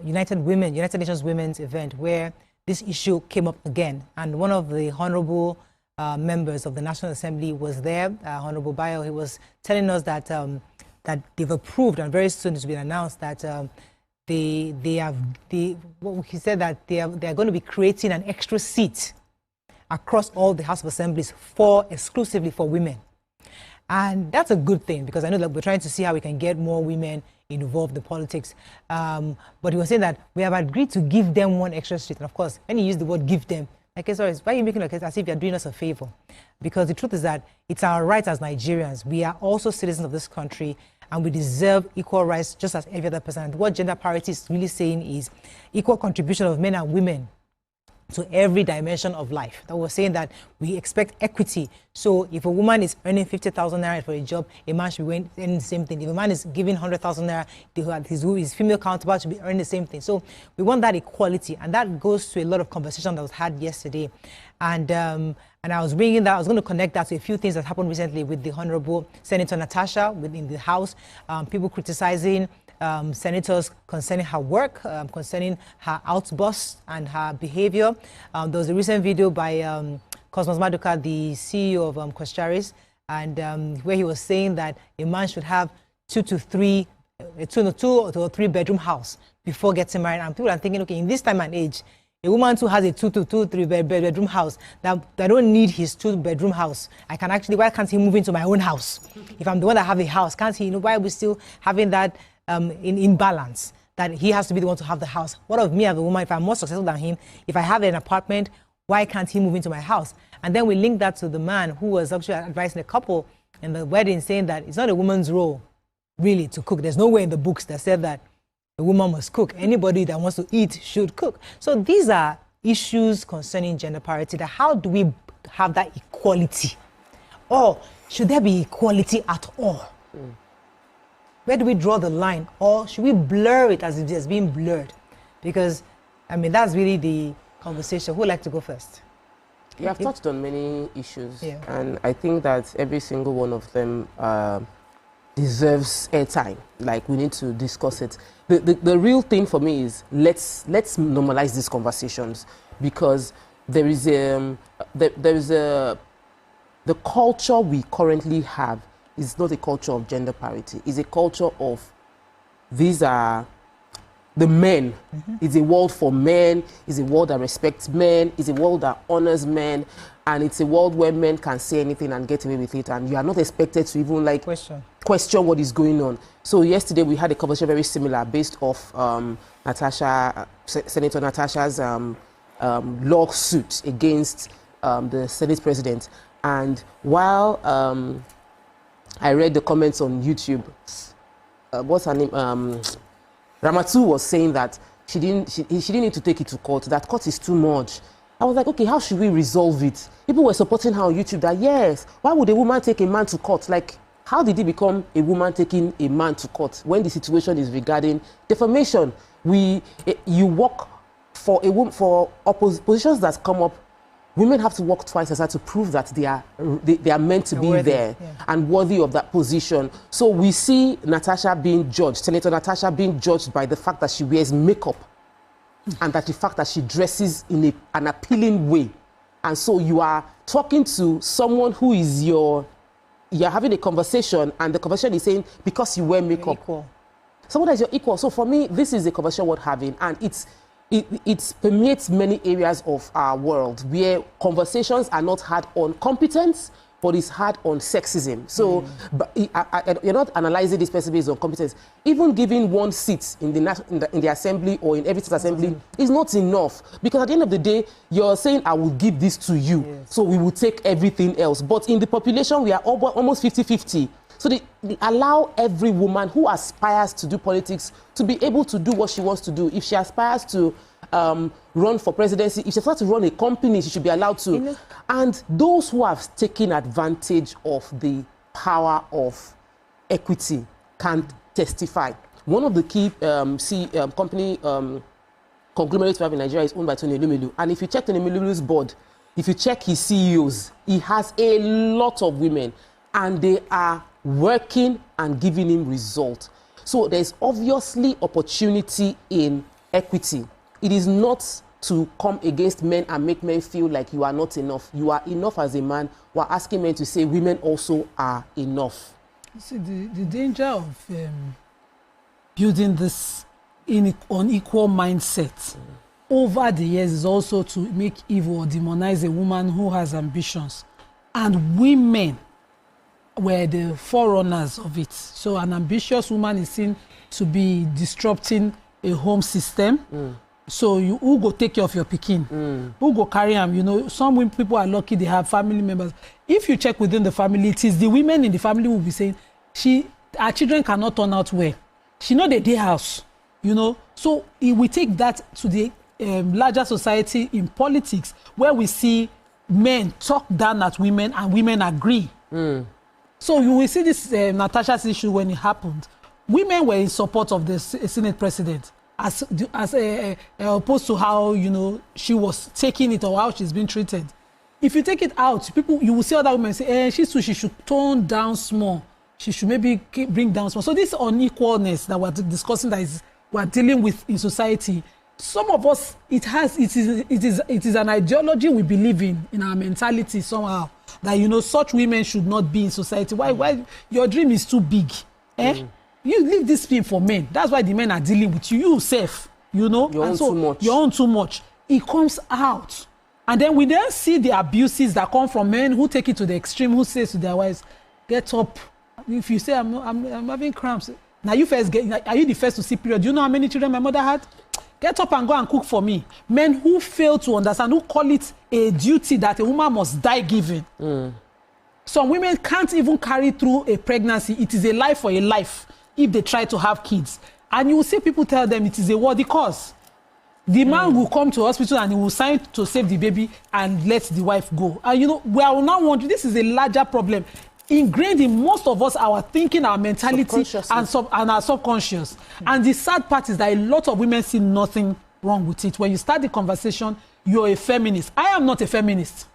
United Nations Women's event where this issue came up again. And one of the honorable members of the National Assembly was there, Honorable Bayo. He was telling us that that they've approved, and very soon it's been announced that he said that they are going to be creating an extra seat across all the House of Assemblies exclusively for women. And that's a good thing, because I know that we're trying to see how we can get more women involved in politics. But he was saying that we have agreed to give them one extra seat. And of course, when you use the word give them, like, sorry, why are you making it as if you're doing us a favor? Because the truth is that it's our right as Nigerians. We are also citizens of this country, and we deserve equal rights just as every other person. And what gender parity is really saying is equal contribution of men and women to every dimension of life. That was saying that we expect equity. So if a woman is earning 50,000 naira for a job, a man should be earning the same thing. If a man is giving 100,000 naira, his female counterpart should be earning the same thing. So we want that equality, and that goes to a lot of conversation that was had yesterday. And I was bringing that, I was going to connect that to a few things that happened recently with the Honorable Senator Natasha within the House, people criticizing senators concerning her work, concerning her outbursts and her behavior. There was a recent video by Cosmos Maduka, the CEO of Costaris, and where he was saying that a man should have two to three bedroom house before getting married. And people are thinking, okay, in this time and age, a woman who has a 2 to 3 bedroom house, that I don't need his 2-bedroom house. I can actually, why can't he move into my own house? If I'm the one that have a house, can't he? Why are we still having that in balance, that he has to be the one to have the house? What of me as a woman, if I'm more successful than him, if I have an apartment, why can't he move into my house? And then we link that to the man who was actually advising a couple in the wedding, saying that it's not a woman's role, really, to cook. There's nowhere in the books that said that a woman must cook. Anybody that wants to eat should cook. So these are issues concerning gender parity. That how do we have that equality? Or should there be equality at all? Where do we draw the line? Or should we blur it as if it's being blurred? Because, I mean, that's really the conversation. Who would like to go first? You have touched on many issues, and I think that every single one of them deserves airtime. Like, we need to discuss it. The real thing for me is let's normalize these conversations, because there is the culture we currently have is not a culture of gender parity. It's a culture of these are the men. It's a world for men. It's a world that respects men. It's a world that honors men. And it's a world where men can say anything and get away with it. And you are not expected to even like question what is going on. So yesterday we had a conversation very similar based off Senator Natasha's lawsuit against the Senate president. And while I read the comments on YouTube, what's her name? Ramatu was saying that she didn't need to take it to court, that court is too much. I was like, okay, how should we resolve it? People were supporting her on YouTube that, yes, why would a woman take a man to court? Like, how did it become a woman taking a man to court when the situation is regarding defamation? You work for a woman, for positions that come up, women have to work twice as hard to prove that they are meant to be worthy, there and worthy of that position. So we see Natasha being judged, Senator Natasha being judged by the fact that she wears makeup and that the fact that she dresses in an appealing way. And so you are talking to someone who is you're having a conversation, and the conversation is saying, because you wear makeup, someone is your equal. So for me, this is a conversation worth having, and it permeates many areas of our world where conversations are not had on competence, but it's hard on sexism. So you're not analyzing this person based on competence. Even giving one seat in the assembly or in every state assembly is not enough, because at the end of the day, you're saying, I will give this to you, so we will take everything else. But in the population, we are almost 50-50. So they allow every woman who aspires to do politics to be able to do what she wants to do. If she aspires to run for presidency, if she aspires to run a company, she should be allowed to. And those who have taken advantage of the power of equity can testify. One of the key company conglomerates we have in Nigeria is owned by Tony Elumelu. And if you check Tony Elumelu's board, if you check his CEOs, he has a lot of women, and they are working and giving him results. So there's obviously opportunity in equity. It is not to come against men and make men feel like you are not enough. You are enough as a man. We're asking men to say women also are enough. You see, the danger of building this unequal mindset over the years is also to make evil or demonize a woman who has ambitions. And women were the forerunners of it. So an ambitious woman is seen to be disrupting a home system. So who go take care of your pikin? Who go carry them? You know, some people are lucky they have family members. If you check within the family, it is the women in the family who will be saying, our children cannot turn out well. She know the day house, you know. So if we take that to the larger society in politics, where we see men talk down at women and women agree. So you will see this Natasha's issue when it happened. Women were in support of the Senate president, as opposed to how, you know, she was taking it or how she's been treated. If you take it out, people, you will see other women say, she should tone down small. She should maybe bring down small. So this unequalness that we're discussing, we're dealing with in society, some of us, it is an ideology we believe in our mentality somehow, that, you know, such women should not be in society. Why your dream is too big? You leave this thing for men. That's why the men are dealing with you. You safe, you know. Your own too much. Your own too much. It comes out. And then we then see the abuses that come from men who take it to the extreme, who says to their wives, get up. If you say, I'm having cramps. Now you first are you the first to see period? Do you know how many children my mother had? Get up and go and cook for me. Men who fail to understand, who call it a duty that a woman must die giving. Some women can't even carry through a pregnancy. It is a life for a life if they try to have kids. And you will see people tell them it is a worthy cause. The man will come to hospital and he will sign to save the baby and let the wife go. And you know, we are now wondering, this is a larger problem. Ingrained in most of us, our thinking, our mentality, and our subconscious. And the sad part is that a lot of women see nothing wrong with it. When you start the conversation, you're a feminist. I am not a feminist.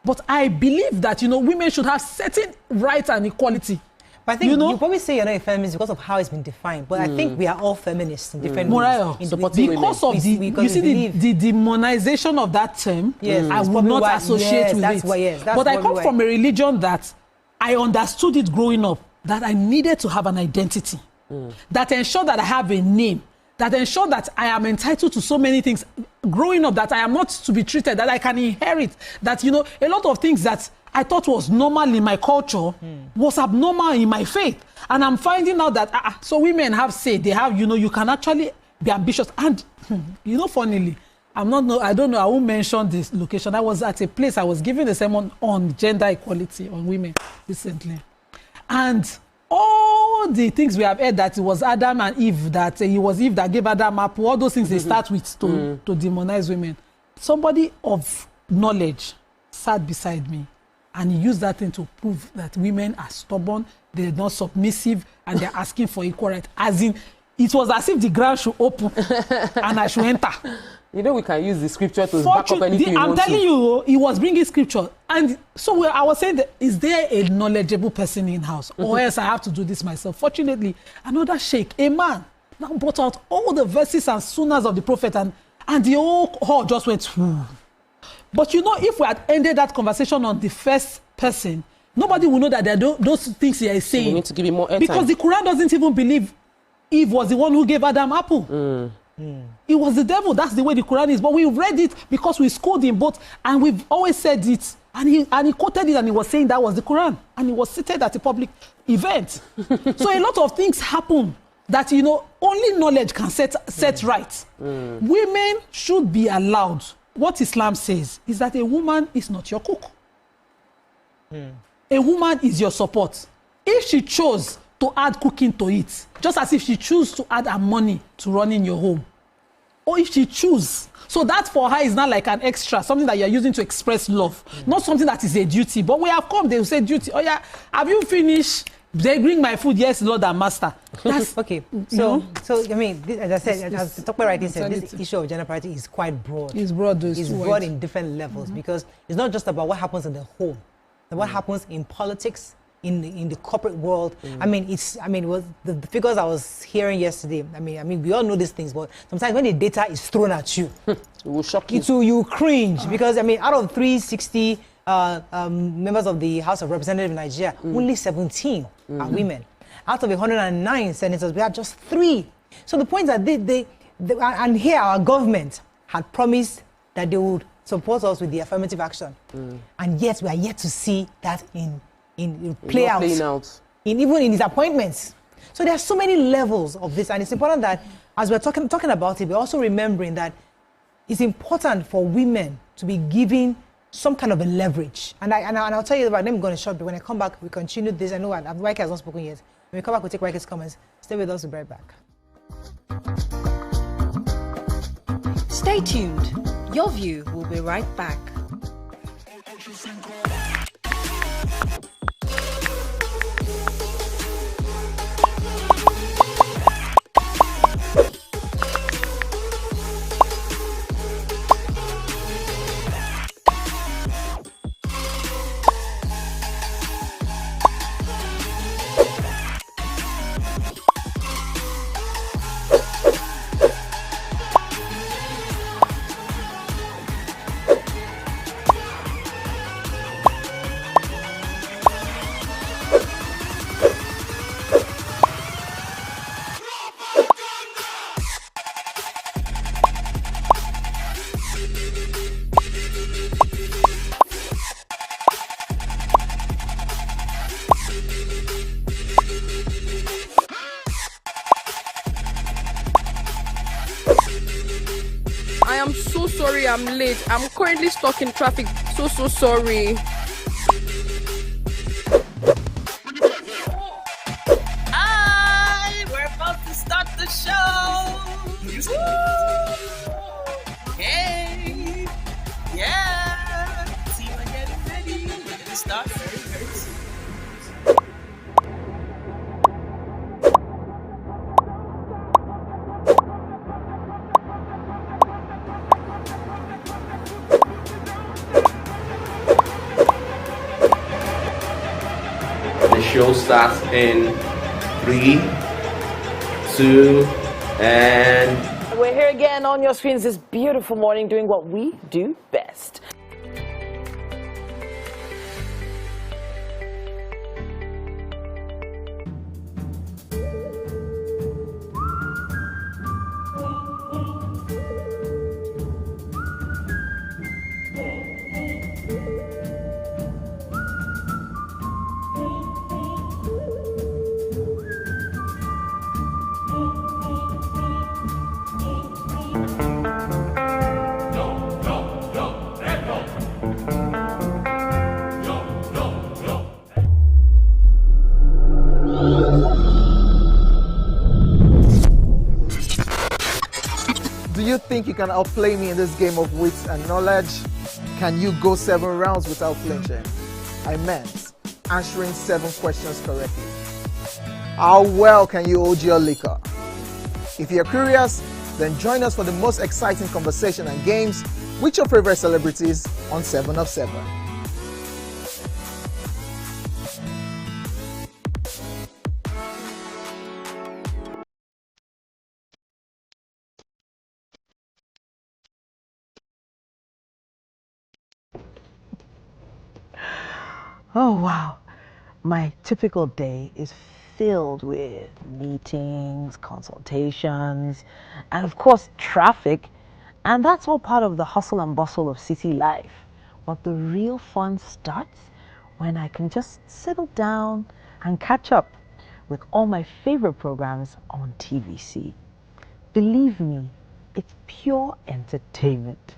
But I believe that, you know, women should have certain rights and equality. But I think you probably say you're not a feminist because of how it's been defined. But I think we are all feminists in different ways. Because of the demonization of that term, I will not associate with it. But I come from a religion that I understood it growing up, that I needed to have an identity, that ensured that I have a name, that ensured that I am entitled to so many things growing up, that I am not to be treated, that I can inherit, that, you know, a lot of things that I thought was normal in my culture was abnormal in my faith. And I'm finding out that, so women have said, they have, you know, you can actually be ambitious. And, you know, funnily, I don't know, I won't mention this location. I was at a place, I was giving a sermon on gender equality on women recently. And all the things we have heard, that it was Adam and Eve, that it was Eve that gave Adam apple, all those things they start with to demonize women. Somebody of knowledge sat beside me and he used that thing to prove that women are stubborn, they're not submissive, and they're asking for equal right. As in, it was as if the ground should open and I should enter. You know, we can use the scripture to back up anything I'm telling you, he was bringing scripture. And so I was saying, is there a knowledgeable person in house? Or else I have to do this myself. Fortunately, another sheikh, a man, now brought out all the verses and sunnahs of the prophet, and the whole hall just went, But you know, if we had ended that conversation on the first person, nobody will know that there are those things he is saying. So we need to give him more airtime. Because the Quran doesn't even believe Eve was the one who gave Adam apple. It was the devil. That's the way the Quran is. But we read it because we schooled him both, and we've always said it. And he quoted it, and he was saying that was the Quran, and he was seated at a public event. So a lot of things happen that, you know, only knowledge can set right. Women should be allowed. What Islam says is that a woman is not your cook. A woman is your support. If she chose to add cooking to it, just as if she choose to add her money to running your home, or if she choose, so that for her is not like an extra, something that you're using to express love, not something that is a duty. But we have come, they will say duty. Oh yeah, have you finished? They bring my food, yes, Lord and Master. That's okay. So I mean, as I said, as the talker rightly said, this issue of gender parity is quite broad. It's broad. It's broad in different levels because it's not just about what happens in the home, but what happens in politics, in the corporate world. I mean, it was the figures I was hearing yesterday. I mean, we all know these things, but sometimes when the data is thrown at you, it will shock you. You cringe because I mean, out of 360 members of the House of Representatives in Nigeria, only 17 are women. Out of 109 senators, we have just 3. So the point is that and here our government had promised that they would support us with the affirmative action, and yet we are yet to see that in play out. Even in his appointments. So there are so many levels of this, and it's important that as we're talking about it, we're also remembering that it's important for women to be given some kind of a leverage. And I'll tell you about them going to short, but when I come back, we continue this. I know YK has not spoken yet. When we come back, we'll take YK's comments. Stay with us, we'll be right back. Stay tuned. Your view will be right back. I'm late. I'm currently stuck in traffic. So sorry. Hi, we're about to start the show. Hey, yeah. Team are getting ready. We're gonna start very soon. Show starts in 3, 2, and we're here again on your screens this beautiful morning doing what we do best. Think you can outplay me in this game of wits and knowledge? Can you go 7 rounds without flinching? I meant answering 7 questions correctly. How well can you hold your liquor? If you're curious, then join us for the most exciting conversation and games with your favorite celebrities on 7 of 7. Oh wow, my typical day is filled with meetings, consultations, and of course traffic, and that's all part of the hustle and bustle of city life. But the real fun starts when I can just settle down and catch up with all my favorite programs on TVC. Believe me, it's pure entertainment.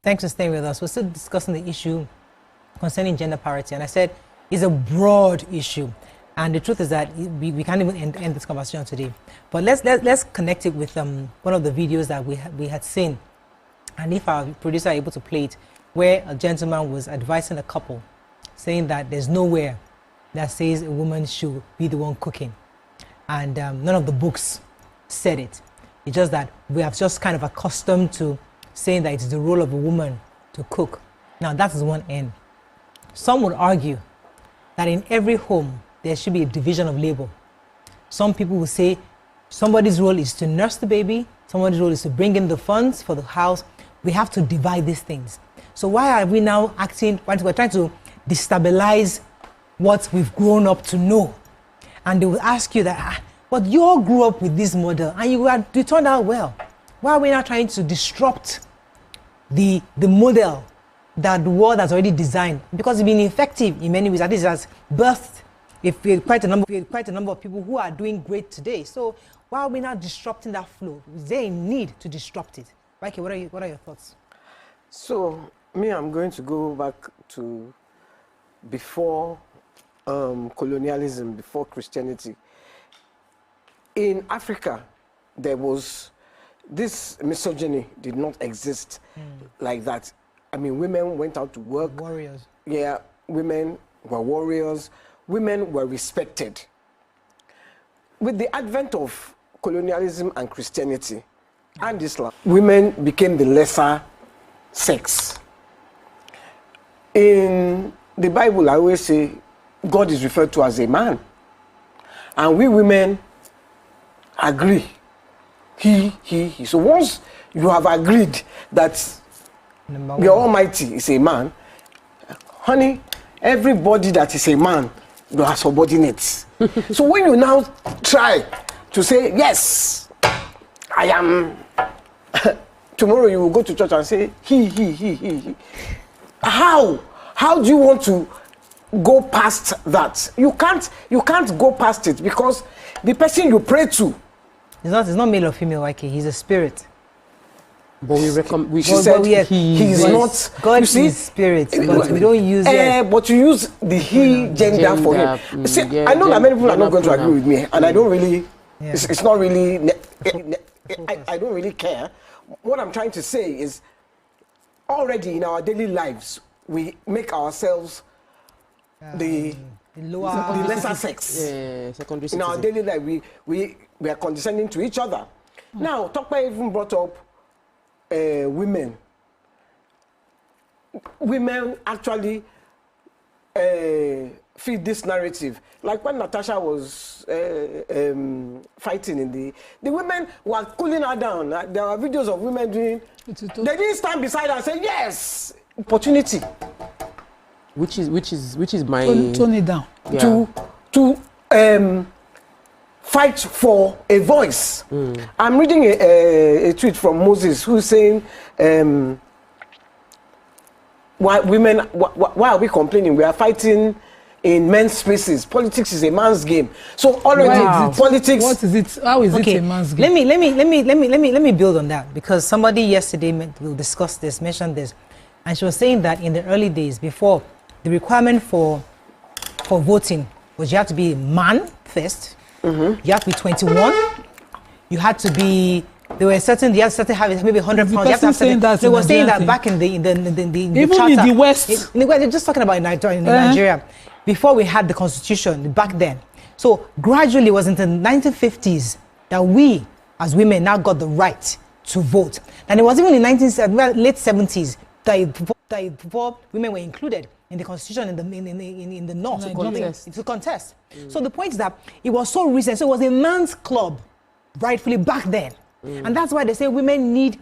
Thanks for staying with us. We're still discussing the issue concerning gender parity, and I said it's a broad issue, and the truth is that we can't even end this conversation today. But let's connect it with one of the videos that we had seen, and if our producer are able to play it, where a gentleman was advising a couple, saying that there's nowhere that says a woman should be the one cooking. And none of the books said it. It's just that we have just kind of accustomed to saying that it's the role of a woman to cook. Now, that is one end. Some would argue that in every home, there should be a division of labor. Some people will say somebody's role is to nurse the baby, somebody's role is to bring in the funds for the house. We have to divide these things. So why are we now acting, we're trying to destabilize what we've grown up to know? And they will ask you that, but you all grew up with this model and you turned out well. Why are we now trying to disrupt the model that the world has already designed? Because it's been effective in many ways. At least it has birthed quite a number of people who are doing great today. So why are we now disrupting that flow? Is there a need to disrupt it? Mikey, what are your thoughts? So I'm going to go back to before colonialism, before Christianity. In Africa, there was this misogyny did not exist like that. I mean, women went out to work. Warriors. Yeah, women were warriors. Women were respected. With the advent of colonialism and Christianity and Islam, women became the lesser sex. In the Bible, I always say God is referred to as a man. And we women agree. He. So once you have agreed that the Almighty is a man, honey, everybody that is a man, you are subordinates. So when you now try to say, yes, I am, tomorrow you will go to church and say, he. How do you want to go past that? You can't go past it because the person you pray to, it's not male or female, okay? He's a spirit. But we she said he is not. God is spirit, but we don't use it. But you use the he gender for him. See, I know that many people are not going to agree with me, and I don't really. Yeah. It's not really. I don't really care. What I'm trying to say is, already in our daily lives, we make ourselves the lesser sex. Secondary in our daily life, we are condescending to each other. Now, Tokpa even brought up women. Women actually feed this narrative. Like when Natasha was fighting in the women were cooling her down. There are videos of women doing. They didn't stand beside her and say yes, opportunity. Which is my tone it down. Yeah. To fight for a voice. I'm reading a tweet from Moses who's saying, why are we complaining? We are fighting in men's spaces. Politics is a man's game. So already politics. What is it? How is it a man's game? Let me build on that, because somebody yesterday will discuss this, mentioned this, and she was saying that in the early days, before, the requirement for voting was you have to be a man first. You have to be 21. You had to be. There were certain. You have to have maybe 100 pounds. You have to have certain. They were saying that back in the even charter, in the West. They're just talking about in Nigeria. Before we had the constitution back then. So gradually, it was in the 1950s that we, as women, now got the right to vote. And it was even in late 70s that before women were included in the constitution in the north to contest. So the point is that it was so recent. So it was a man's club, rightfully back then, and that's why they say women need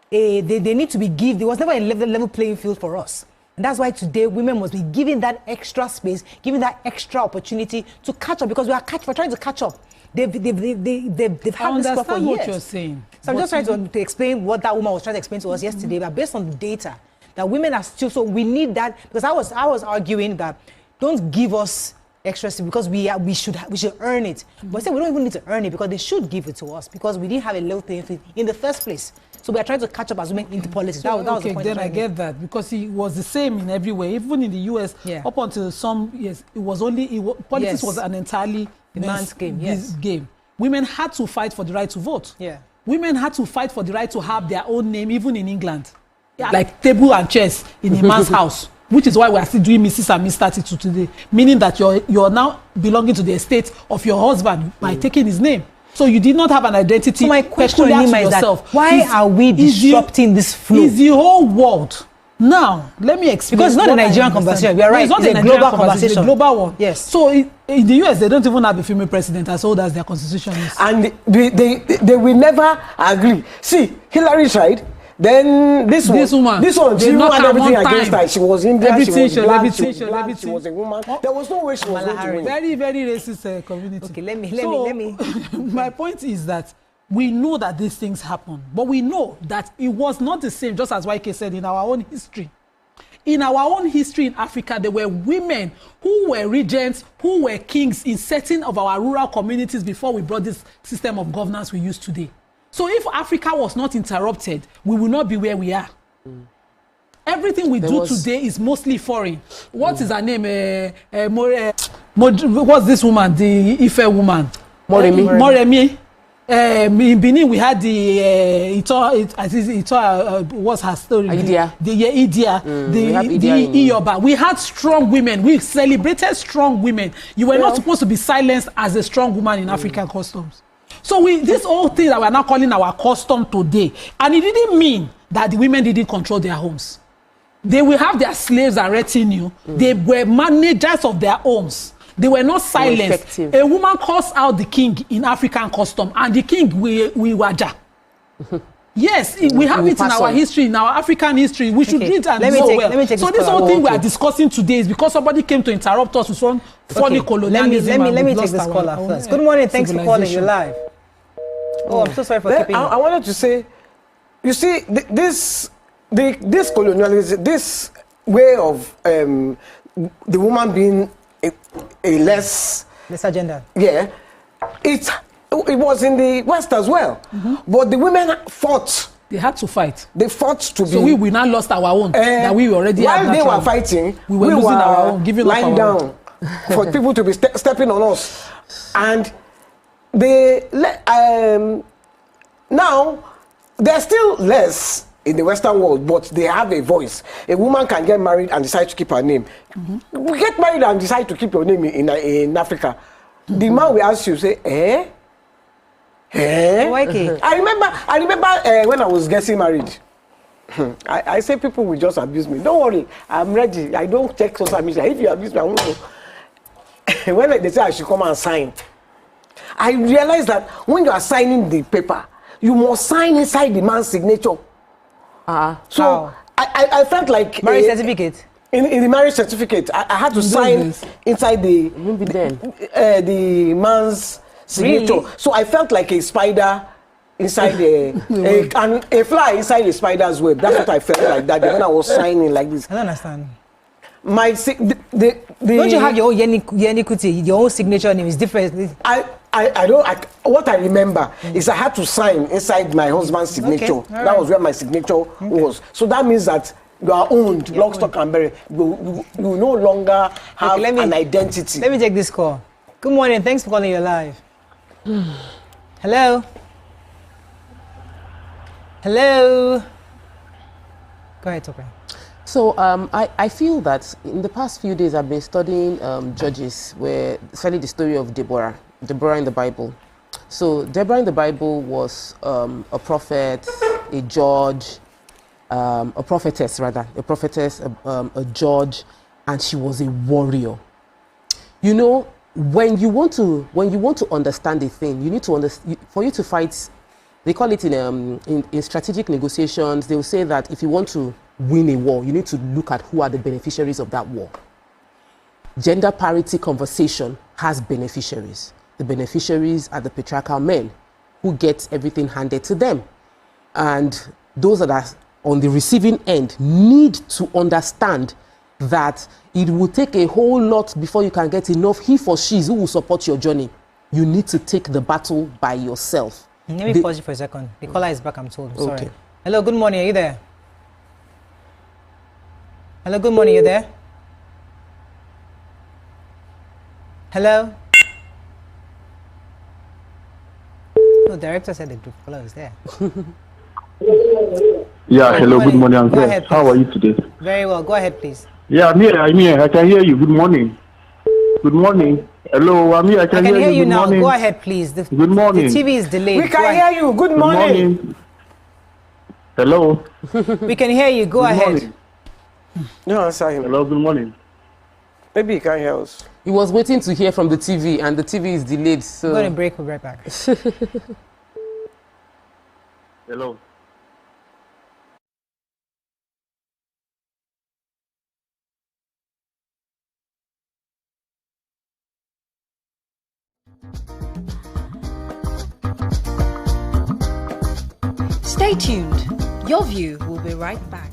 they need to be given. There was never a level playing field for us, and that's why today women must be given that extra space, given that extra opportunity to catch up, because we're trying to catch up. They've had this stuff for years. What you're saying. So I'm just trying to explain what that woman was trying to explain to us yesterday, but based on the data. That women are still, so we need that, because I was arguing that don't give us extra because we should earn it. But I said we don't even need to earn it, because they should give it to us, because we didn't have a level playing field in the first place. So we are trying to catch up as women into politics. That was the point. Then I get that, because it was the same in every way. Even in the US, up until some years, it was politics was an entirely man's game. Game. Women had to fight for the right to vote. Yeah. Women had to fight for the right to have their own name, even in England. Like table and chairs in a man's house. which is why we are still doing Mrs. and Mr. Titu today, meaning that you're now belonging to the estate of your husband by taking his name. So you did not have an identity. So my question peculiar to is yourself. That why are we disrupting this flow? Is the whole world. Now, let me explain. Because it's not a Nigerian conversation. We are right. No, it's not a global conversation. It's a global one. Yes. So in the US, they don't even have a female president as old as their constitution is. And they will never agree. See, Hillary tried. Then this one, she had everything against her. She was Indian, she was black, she was a woman. There was no way she was going to win. Very, very racist community. Okay, let me. My point is that we know that these things happen, but we know that it was not the same, just as YK said, in our own history. In our own history in Africa, there were women who were regents, who were kings in certain of our rural communities before we brought this system of governance we use today. So if Africa was not interrupted, we will not be where we are. Everything we do today is mostly foreign. What is her name? What's this woman? The Ife woman. Moremi. In Benin, we had the what's her story? Idia. The Iyoba. We had strong women. We celebrated strong women. You were not supposed to be silenced as a strong woman in African customs. So this whole thing that we're now calling our custom today, and it didn't mean that the women didn't control their homes. They will have their slaves and retinue. They were managers of their homes. They were not silenced. A woman calls out the king in African custom, and the king we waja. Yes, we have it in our history, in our African history. We should read and know well. So this whole thing we are discussing today is because somebody came to interrupt us with one funny colonialism. Let me take this caller first. Good morning. Thanks for calling. You're live. Oh, I'm so sorry for keeping. I wanted to say, you see, this colonialism, this way of the woman being a less agenda. Yeah, it was in the West as well. But the women fought. They had to fight. They fought to be. So we now lost our own. That we already had. While they were fighting, we were losing our own, giving lying down for people to be stepping on us, and they now they're still less in the Western world, but they have a voice. A woman can get married and decide to keep her name. We get married and decide to keep your name in Africa. The man will ask you, say, I remember when I was getting married. I say people will just abuse me. Don't worry, I'm ready. I don't check social media. If you abuse me, I won't know. When they say I should come and sign, I realized that when you are signing the paper, you must sign inside the man's signature. So I felt like marriage certificate. In the marriage certificate, I had to sign inside the man's signature. Really? So I felt like a spider inside a fly inside a spider's web. That's what I felt like that when I was signing like this. I don't understand. Don't you have your own Yenikuti, your own signature name is different? What I remember is I had to sign inside my husband's signature. Okay, that was where my signature was. So that means that you are owned, lock, stock, and barrel. You no longer have an identity. Let me take this call. Good morning. Thanks for calling. You're live. Hello. Hello. Go ahead, Tope. So I feel that in the past few days I've been studying Judges, where studying the story of Deborah in the Bible. So Deborah in the Bible was a prophet, a judge, a prophetess, a judge, and she was a warrior. You know, when you want to understand a thing, you need to understand. For you to fight, they call it in strategic negotiations. They will say that if you want to win a war, you need to look at who are the beneficiaries of that war. Gender parity conversation has beneficiaries. The beneficiaries are the patriarchal men who get everything handed to them. And those that are on the receiving end need to understand that it will take a whole lot before you can get enough he for she's who will support your journey. You need to take the battle by yourself. Let me pause you for a second. The caller is back, I'm told. Sorry. Okay. Hello, good morning. Are you there? Hello, good morning. Are you there? Hello? No, director said the group caller is there. Yeah, hello, good morning. Go ahead, how are you today? Very well. Go ahead, please. Yeah, I'm here. I can hear you. Good morning. Good morning. Hello, I'm here. I can hear you Good now. morning. Go ahead, please. Good morning. The TV is delayed. We can hear you. Good morning. Hello. We can hear you. Go ahead. Morning. No, answer him. Hello, good morning. Maybe he can't hear us. He was waiting to hear from the TV, and the TV is delayed. So I'm going to break. We'll be right back. Hello. Stay tuned. Your view will be right back.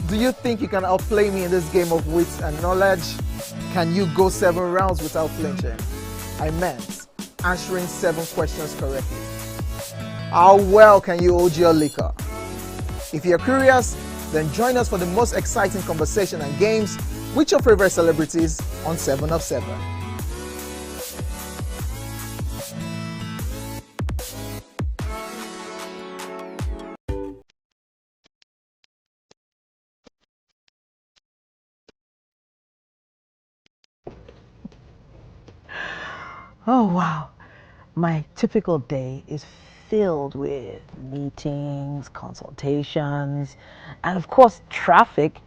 Do you think you can outplay me in this game of wits and knowledge? Can you go 7 rounds without flinching? I meant answering 7 questions correctly. How well can you hold your liquor? If you're curious, then join us for the most exciting conversation and games with your favorite celebrities on 7 of 7. Oh, wow. My typical day is filled with meetings, consultations, and of course, traffic.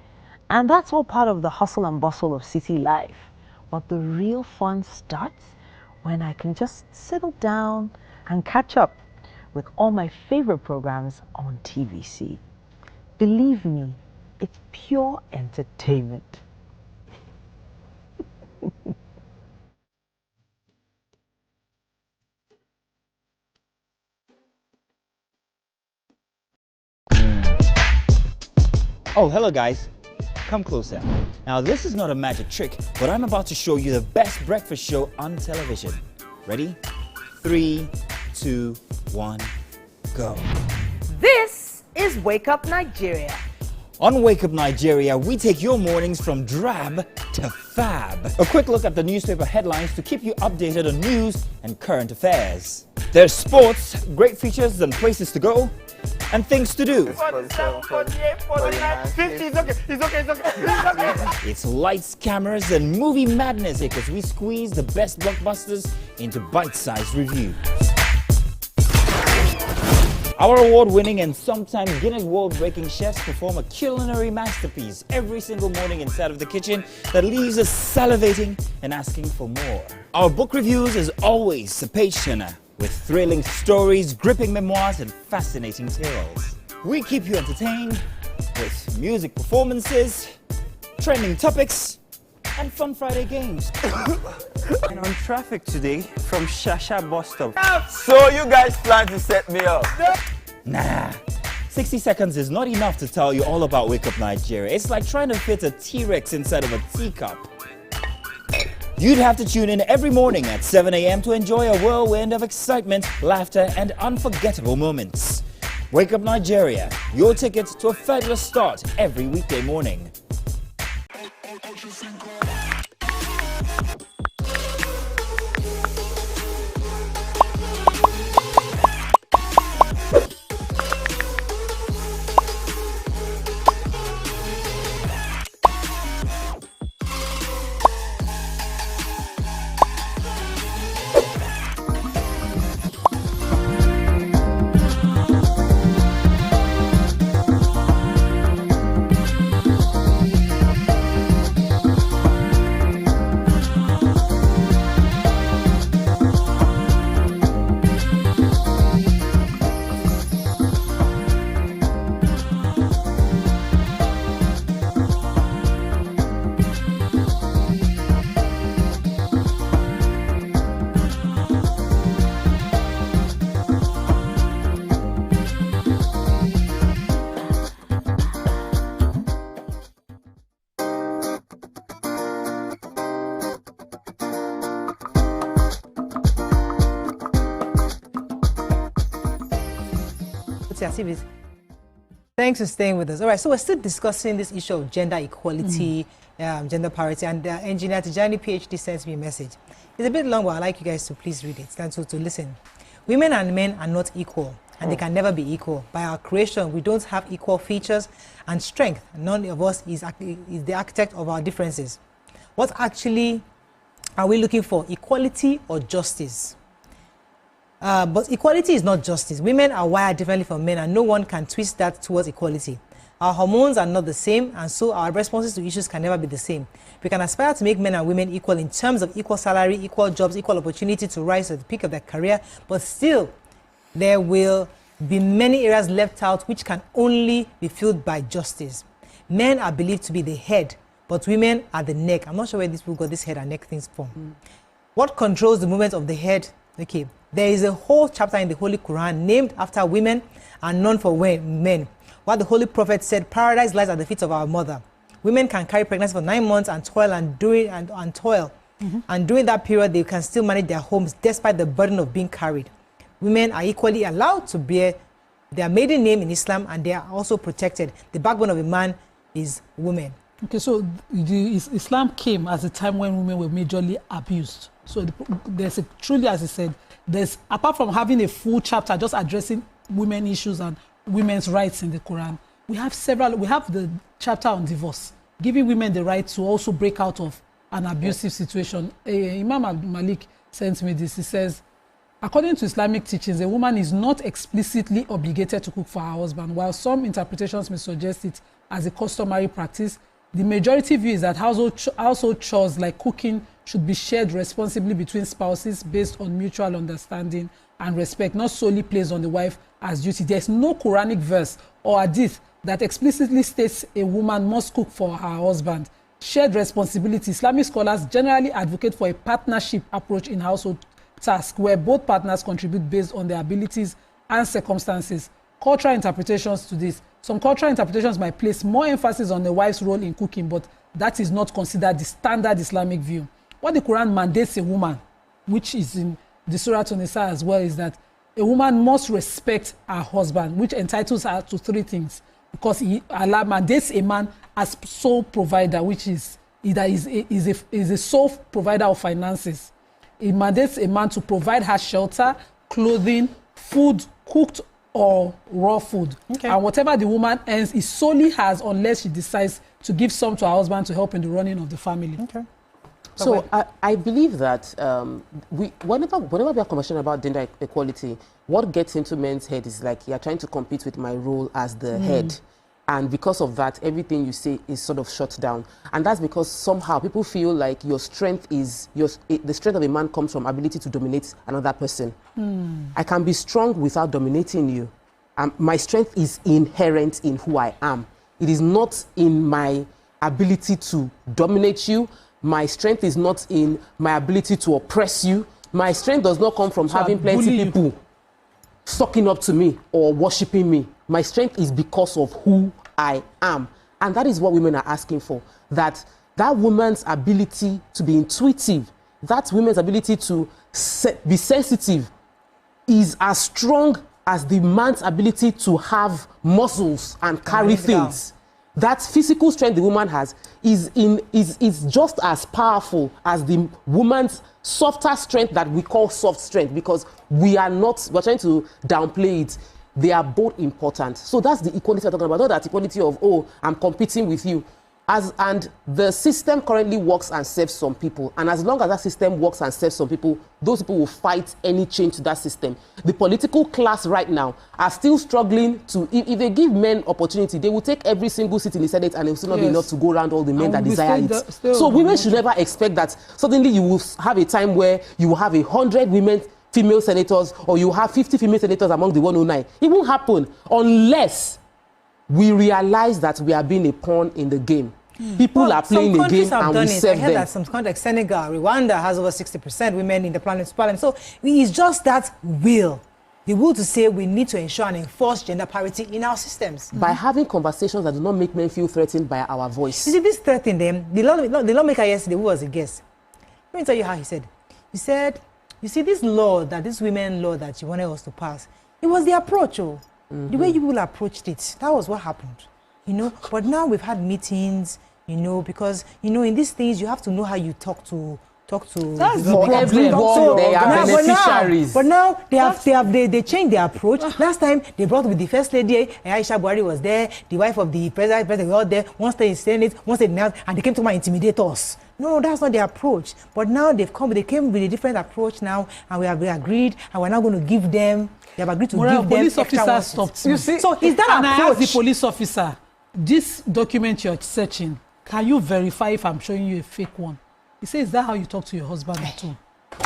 And that's all part of the hustle and bustle of city life. But the real fun starts when I can just settle down and catch up with all my favorite programs on TVC. Believe me, it's pure entertainment. Oh, hello guys. Come closer. Now this is not a magic trick, but I'm about to show you the best breakfast show on television. Ready? 3, 2, 1, go. This is Wake Up Nigeria. On Wake Up Nigeria, we take your mornings from drab to fab. A quick look at the newspaper headlines to keep you updated on news and current affairs. There's sports, great features and places to go, and things to do. 47, 48, 49, 50, it's okay. It's lights, cameras, and movie madness because we squeeze the best blockbusters into bite-sized reviews. Our award-winning and sometimes Guinness World-breaking chefs perform a culinary masterpiece every single morning inside of the kitchen that leaves us salivating and asking for more. Our book reviews is always a page-turner, with thrilling stories, gripping memoirs, and fascinating tales. We keep you entertained with music performances, trending topics, and fun Friday games. And on traffic today from Shasha bus stop. So you guys plan to set me up? Nah, 60 seconds is not enough to tell you all about Wake Up Nigeria. It's like trying to fit a T-Rex inside of a teacup. You'd have to tune in every morning at 7 a.m. to enjoy a whirlwind of excitement, laughter, and unforgettable moments. Wake Up Nigeria, your ticket to a fabulous start every weekday morning. puts it as if it's... Thanks for staying with us. All right, so we're still discussing this issue of gender equality, gender parity, and Engineer Tijani, PhD, sends me a message. It's a bit long, but I'd like you guys to please read it and to listen. Women and men are not equal, and they can never be equal. By our creation, we don't have equal features and strength. None of us is the architect of our differences. What actually are we looking for, equality or justice? But equality is not justice. Women are wired differently from men, and no one can twist that towards equality. Our hormones are not the same, and so our responses to issues can never be the same. We can aspire to make men and women equal in terms of equal salary, equal jobs, equal opportunity to rise to the peak of their career, but still, there will be many areas left out which can only be filled by justice. Men are believed to be the head, but women are the neck. I'm not sure where these people got this head and neck things from. What controls the movement of the head? Okay, there is a whole chapter in the Holy Quran named after women and none for men. What the Holy Prophet said, paradise lies at the feet of our mother. Women can carry pregnancy for 9 months and toil and toil. And during that period, they can still manage their homes despite the burden of being carried. Women are equally allowed to bear their maiden name in Islam, and they are also protected. The backbone of a man is women. Okay, so Islam came at a time when women were majorly abused. So there's truly, as I said, there's, apart from having a full chapter just addressing women issues and women's rights in the Quran, we have the chapter on divorce, giving women the right to also break out of an abusive situation. Imam Abdul Malik sent me this. He says, according to Islamic teachings, a woman is not explicitly obligated to cook for her husband. While some interpretations may suggest it as a customary practice, the majority view is that household chores like cooking should be shared responsibly between spouses based on mutual understanding and respect, not solely placed on the wife as duty. There's no Quranic verse or hadith that explicitly states a woman must cook for her husband. Shared responsibility. Islamic scholars generally advocate for a partnership approach in household tasks where both partners contribute based on their abilities and circumstances. Cultural interpretations to this. Some cultural interpretations might place more emphasis on the wife's role in cooking, but that is not considered the standard Islamic view. What the Quran mandates a woman, which is in the Surah An-Nisa as well, is that a woman must respect her husband, which entitles her to 3 things. Because Allah mandates a man as sole provider, which is either is a sole provider of finances. It mandates a man to provide her shelter, clothing, food, cooked or raw food. Okay. And whatever the woman earns is solely hers unless she decides to give some to her husband to help in the running of the family. Okay. So I believe that whenever we are conversation about gender equality, what gets into men's head is like, you're trying to compete with my role as the head. And because of that, everything you say is sort of shut down. And that's because somehow people feel like your strength is, the strength of a man comes from ability to dominate another person. I can be strong without dominating you. My strength is inherent in who I am. It is not in my ability to dominate you. My strength is not in my ability to oppress you. My strength does not come from having plenty people sucking up to me or worshiping me. My strength is because of who I am. And that is what women are asking for. That woman's ability to be intuitive, that woman's ability to be sensitive is as strong as the man's ability to have muscles and carry things. That physical strength the woman has is just as powerful as the woman's softer strength that we call soft strength, because we're trying to downplay it. They are both important. So that's the equality we're talking about, not that equality of, oh, I'm competing with you. And the system currently works and serves some people. And as long as that system works and serves some people, those people will fight any change to that system. The political class right now are still struggling to, if they give men opportunity, they will take every single seat in the Senate and it will still not be enough to go around all the men that desire it. So women should never expect that suddenly you will have a time where you will have 100 women, female senators, or you have 50 female senators among the 109. It won't happen unless we realize that we are being a pawn in the game. People are playing the game and we serve them. I heard that some countries like Senegal, Rwanda has over 60% women in the parliament. So it's just that will. The will to say we need to ensure and enforce gender parity in our systems. By having conversations that do not make men feel threatened by our voice. You see, this threatening them, the lawmaker yesterday, who was a guest, let me tell you how he said. He said, you see, this law, this women law that you wanted us to pass, it was the approach. The way you people approached it, that was what happened. You know, but now we've had meetings, you know, because, you know, in these things, you have to know how you talk to that's the problem. So they are beneficiaries. But now they changed their approach. Last time they brought with the first lady, Aisha Buhari was there, the wife of the president was all there. Once they in Senate, once they announced, and they came to come and intimidate us. No, that's not their approach. But now they came with a different approach now, and we agreed, and we're now going to give them. They have agreed to give them police extra officer ones. stopped You see, so is that and approach? I asked the police officer, this document you're searching, can you verify if I'm showing you a fake one? He says, is that how you talk to your husband at home?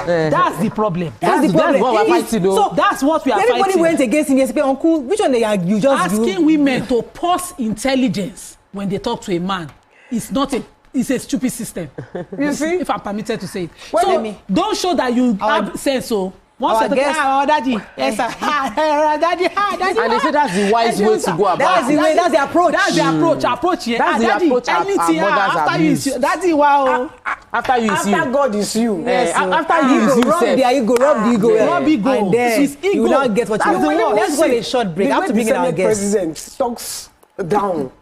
That's the problem. That's the problem. What we're fighting, so that's what we are fighting. Everybody went against him yesterday. Uncle, which one you just asking women to pause intelligence when they talk to a man? It's not a. It's a stupid system. You see, if I'm permitted to say it. Well, so don't show that you have sense. So once I guess, daddy, yes, sir, daddy. And they say that's the wise way to go about. That's the way. That's the approach. That's the approach. Approach here. That's the approach our mothers have used. Daddy, wow. After you is you. After God is you. Yes, after you is you. Rub the ego, rub the ego. Rub ego. And then you will not get what you want. Let's go on a short break. I have to bring in our guest. The president talks down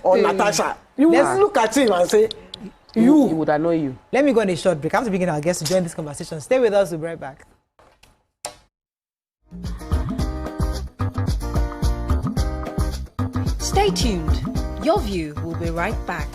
on Natasha. You will look at him and say, you would annoy you. Let me go on a short break. I have to bring in our guest to join this conversation. Stay with us. We'll be right back. Stay tuned. Your view will be right back.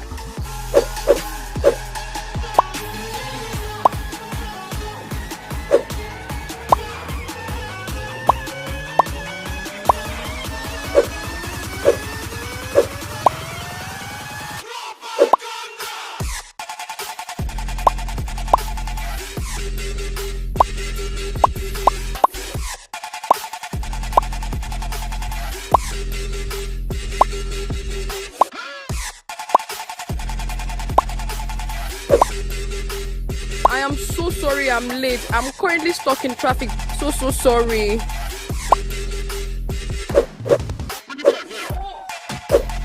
I am so sorry I'm late. I'm currently stuck in traffic. So sorry.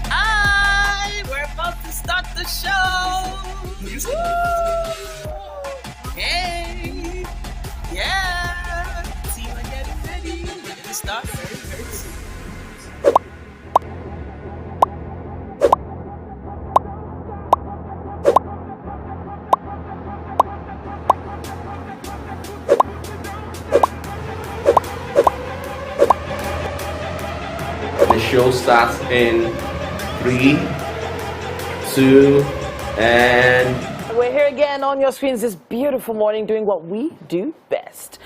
Hi, we're about to start the show. Hey, yeah, team are getting ready. We're gonna start very soon. The show starts in 3, 2, and... We're here again on your screens this beautiful morning doing what we do best.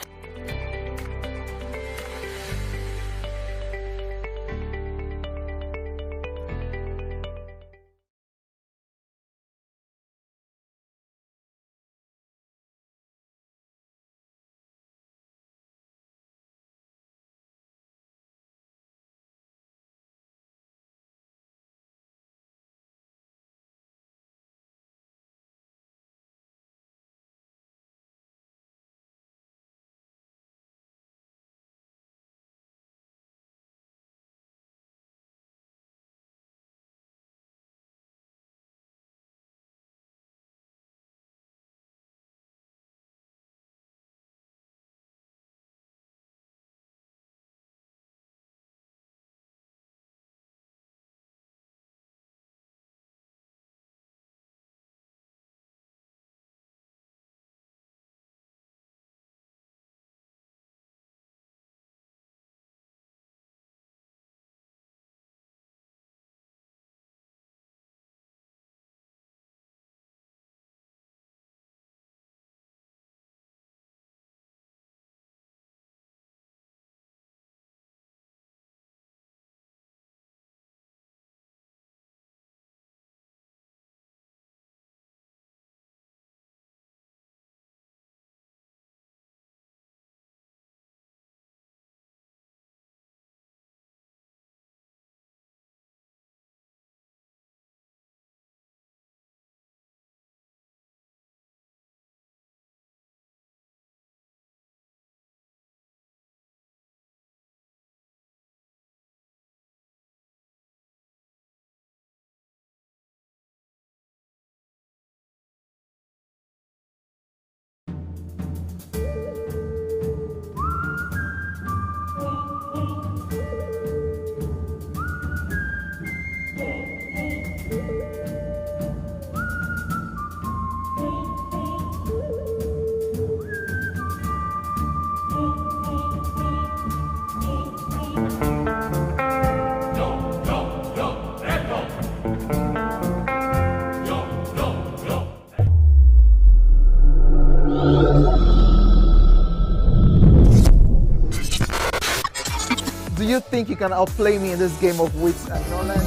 you think you can outplay me in this game of wits and knowledge?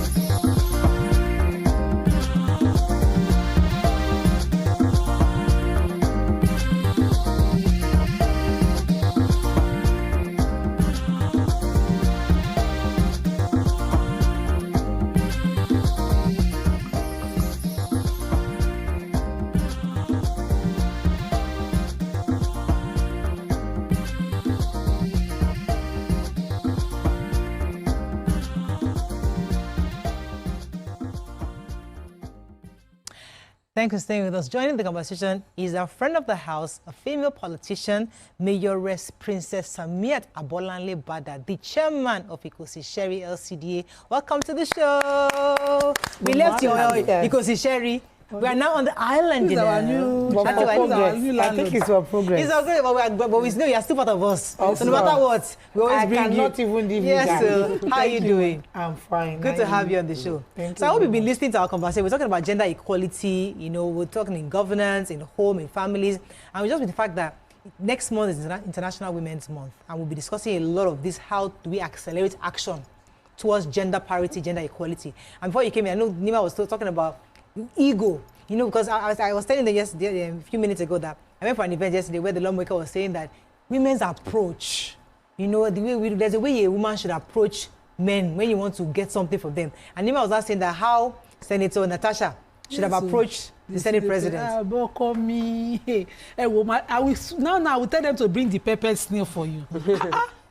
Thanks for staying with us. Joining the conversation is a friend of the house, a female politician, Mayoress Princess Samiat Abolanle Bada, the chairman of Ikosi Sherry LCDA. Welcome to the show. We left your Ikosi Sherry. We are now on the island. I think it's our progress. It's our progress, but we know you are still part of us. So no matter what, we always bring you. I cannot even leave you. Yes, sir. How are you doing? I'm fine. Good to have you on the show. Thank so I hope you've been listening to our conversation. We're talking about gender equality. You know, we're talking in governance, in home, in families. And we just with the fact that next month is International Women's Month. And we'll be discussing a lot of this. How do we accelerate action towards gender parity, gender equality? And before you came here, I know Nima was still talking about ego, you know, because I was telling them yesterday, a few minutes ago, that I went for an event yesterday where the lawmaker was saying that women's approach, you know, there's a way a woman should approach men when you want to get something from them. And Nima was asking that how Senator Natasha should have approached the Senate President. Boko me, I will tell them to bring the pepper snail for you.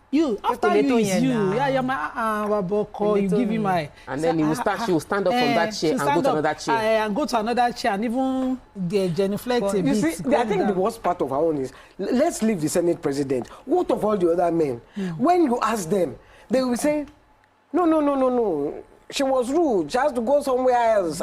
You, after you is you. Yeah, you're my Boko, you give me my... And then she will stand up from that chair and go to another chair. And go to another chair and even genuflect a bit. You see, I think the worst part of our own is, let's leave the Senate President. What of all the other men? When you ask them, they will say, no. She was rude. She has to go somewhere else.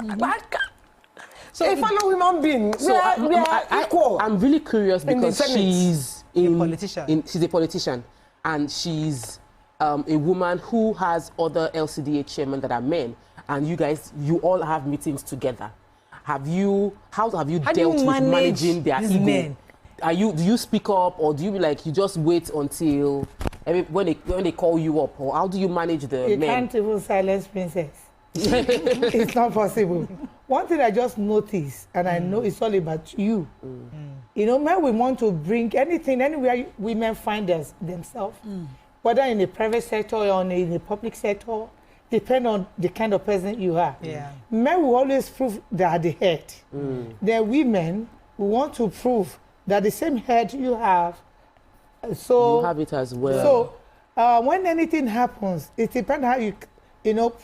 So a fellow human being, we are equal. I'm really curious because she's a politician. She's a politician. And she's a woman who has other LCDA chairmen that are men, and you all have meetings together. How have you dealt with managing their ego? Men? Do you speak up, or do you you just wait until when they call you up, or how do you manage the men? You can't even silence Princess. It's not possible. One thing I just noticed, and I know it's all about you. You know, men, we want to bring anything, anywhere women find themselves, whether in the private sector or in the public sector, depend on the kind of person you are. Yeah. Men will always prove they are the head. The women will want to prove that the same head you have. So you have it as well. So when anything happens, it depends how you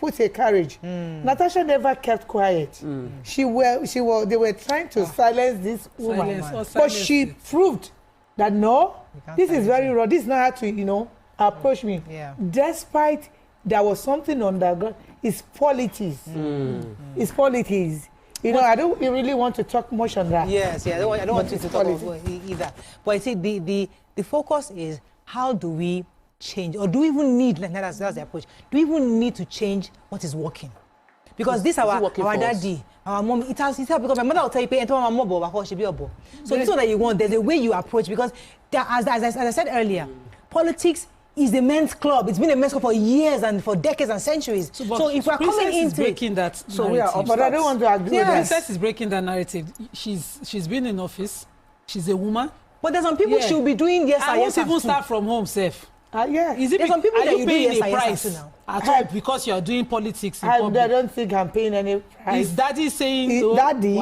put a courage. Natasha never kept quiet. They were trying to silence this woman, but she proved that no, this is very wrong. This is not how to, approach me. Yeah. Despite there was something on the ground, it's politics. It's politics. I don't really want to talk much on that. Yes, I don't want you to talk about either. But I see the focus is how do we change, or do we even need, that's the approach, do we even need to change what is working? Because this our daddy, our mom, it has because my mother will tell you, enter my mom, so this one that you want, there's a way you approach, because as I said earlier, politics is a men's club. It's been a men's club for years and for decades and centuries. So if we're coming into breaking that narrative. But I don't want to agree with that. Princess is breaking that narrative. She's been in office. She's a woman. But there's some people she'll be doing yes. I won't even start from home, safe. Yeah. Is it there's some people are that you paying a price now? At all because you are doing politics in public? I don't think I'm paying any price. Is daddy saying Daddy,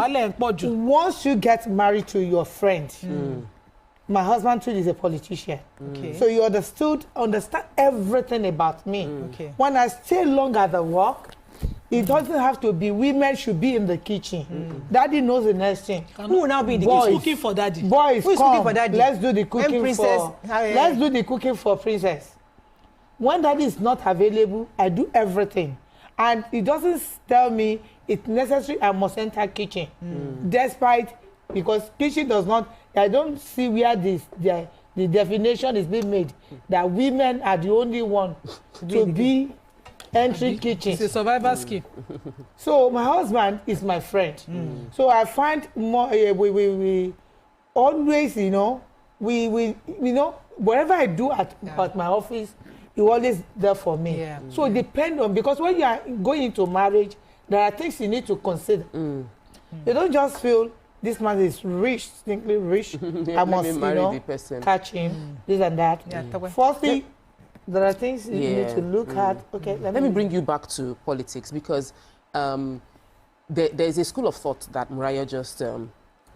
once you get married to your friend, my husband too is a politician. So you understand everything about me. When I stay long at the work, it doesn't have to be women should be in the kitchen. Daddy knows the next thing. Who will now be in the kitchen? Cooking for daddy. Boys, who is cooking for daddy? Let's do the cooking let's do the cooking for Princess. When daddy is not available, I do everything. And it doesn't tell me it's necessary I must enter kitchen. Despite, because kitchen does not, I don't see where the definition is being made that women are the only one to be entering kitchen. It's a survival skill. So my husband is my friend. So I find more, we always, we whatever I do at my office he always there for me. Yeah. So it depends on, because when you are going into marriage, there are things you need to consider. You don't just feel this man is rich, distinctly rich. I must, catch him, this and that. Firstly, there are things you need to look at. Okay, let me bring you back to politics, because there's a school of thought that Mariah just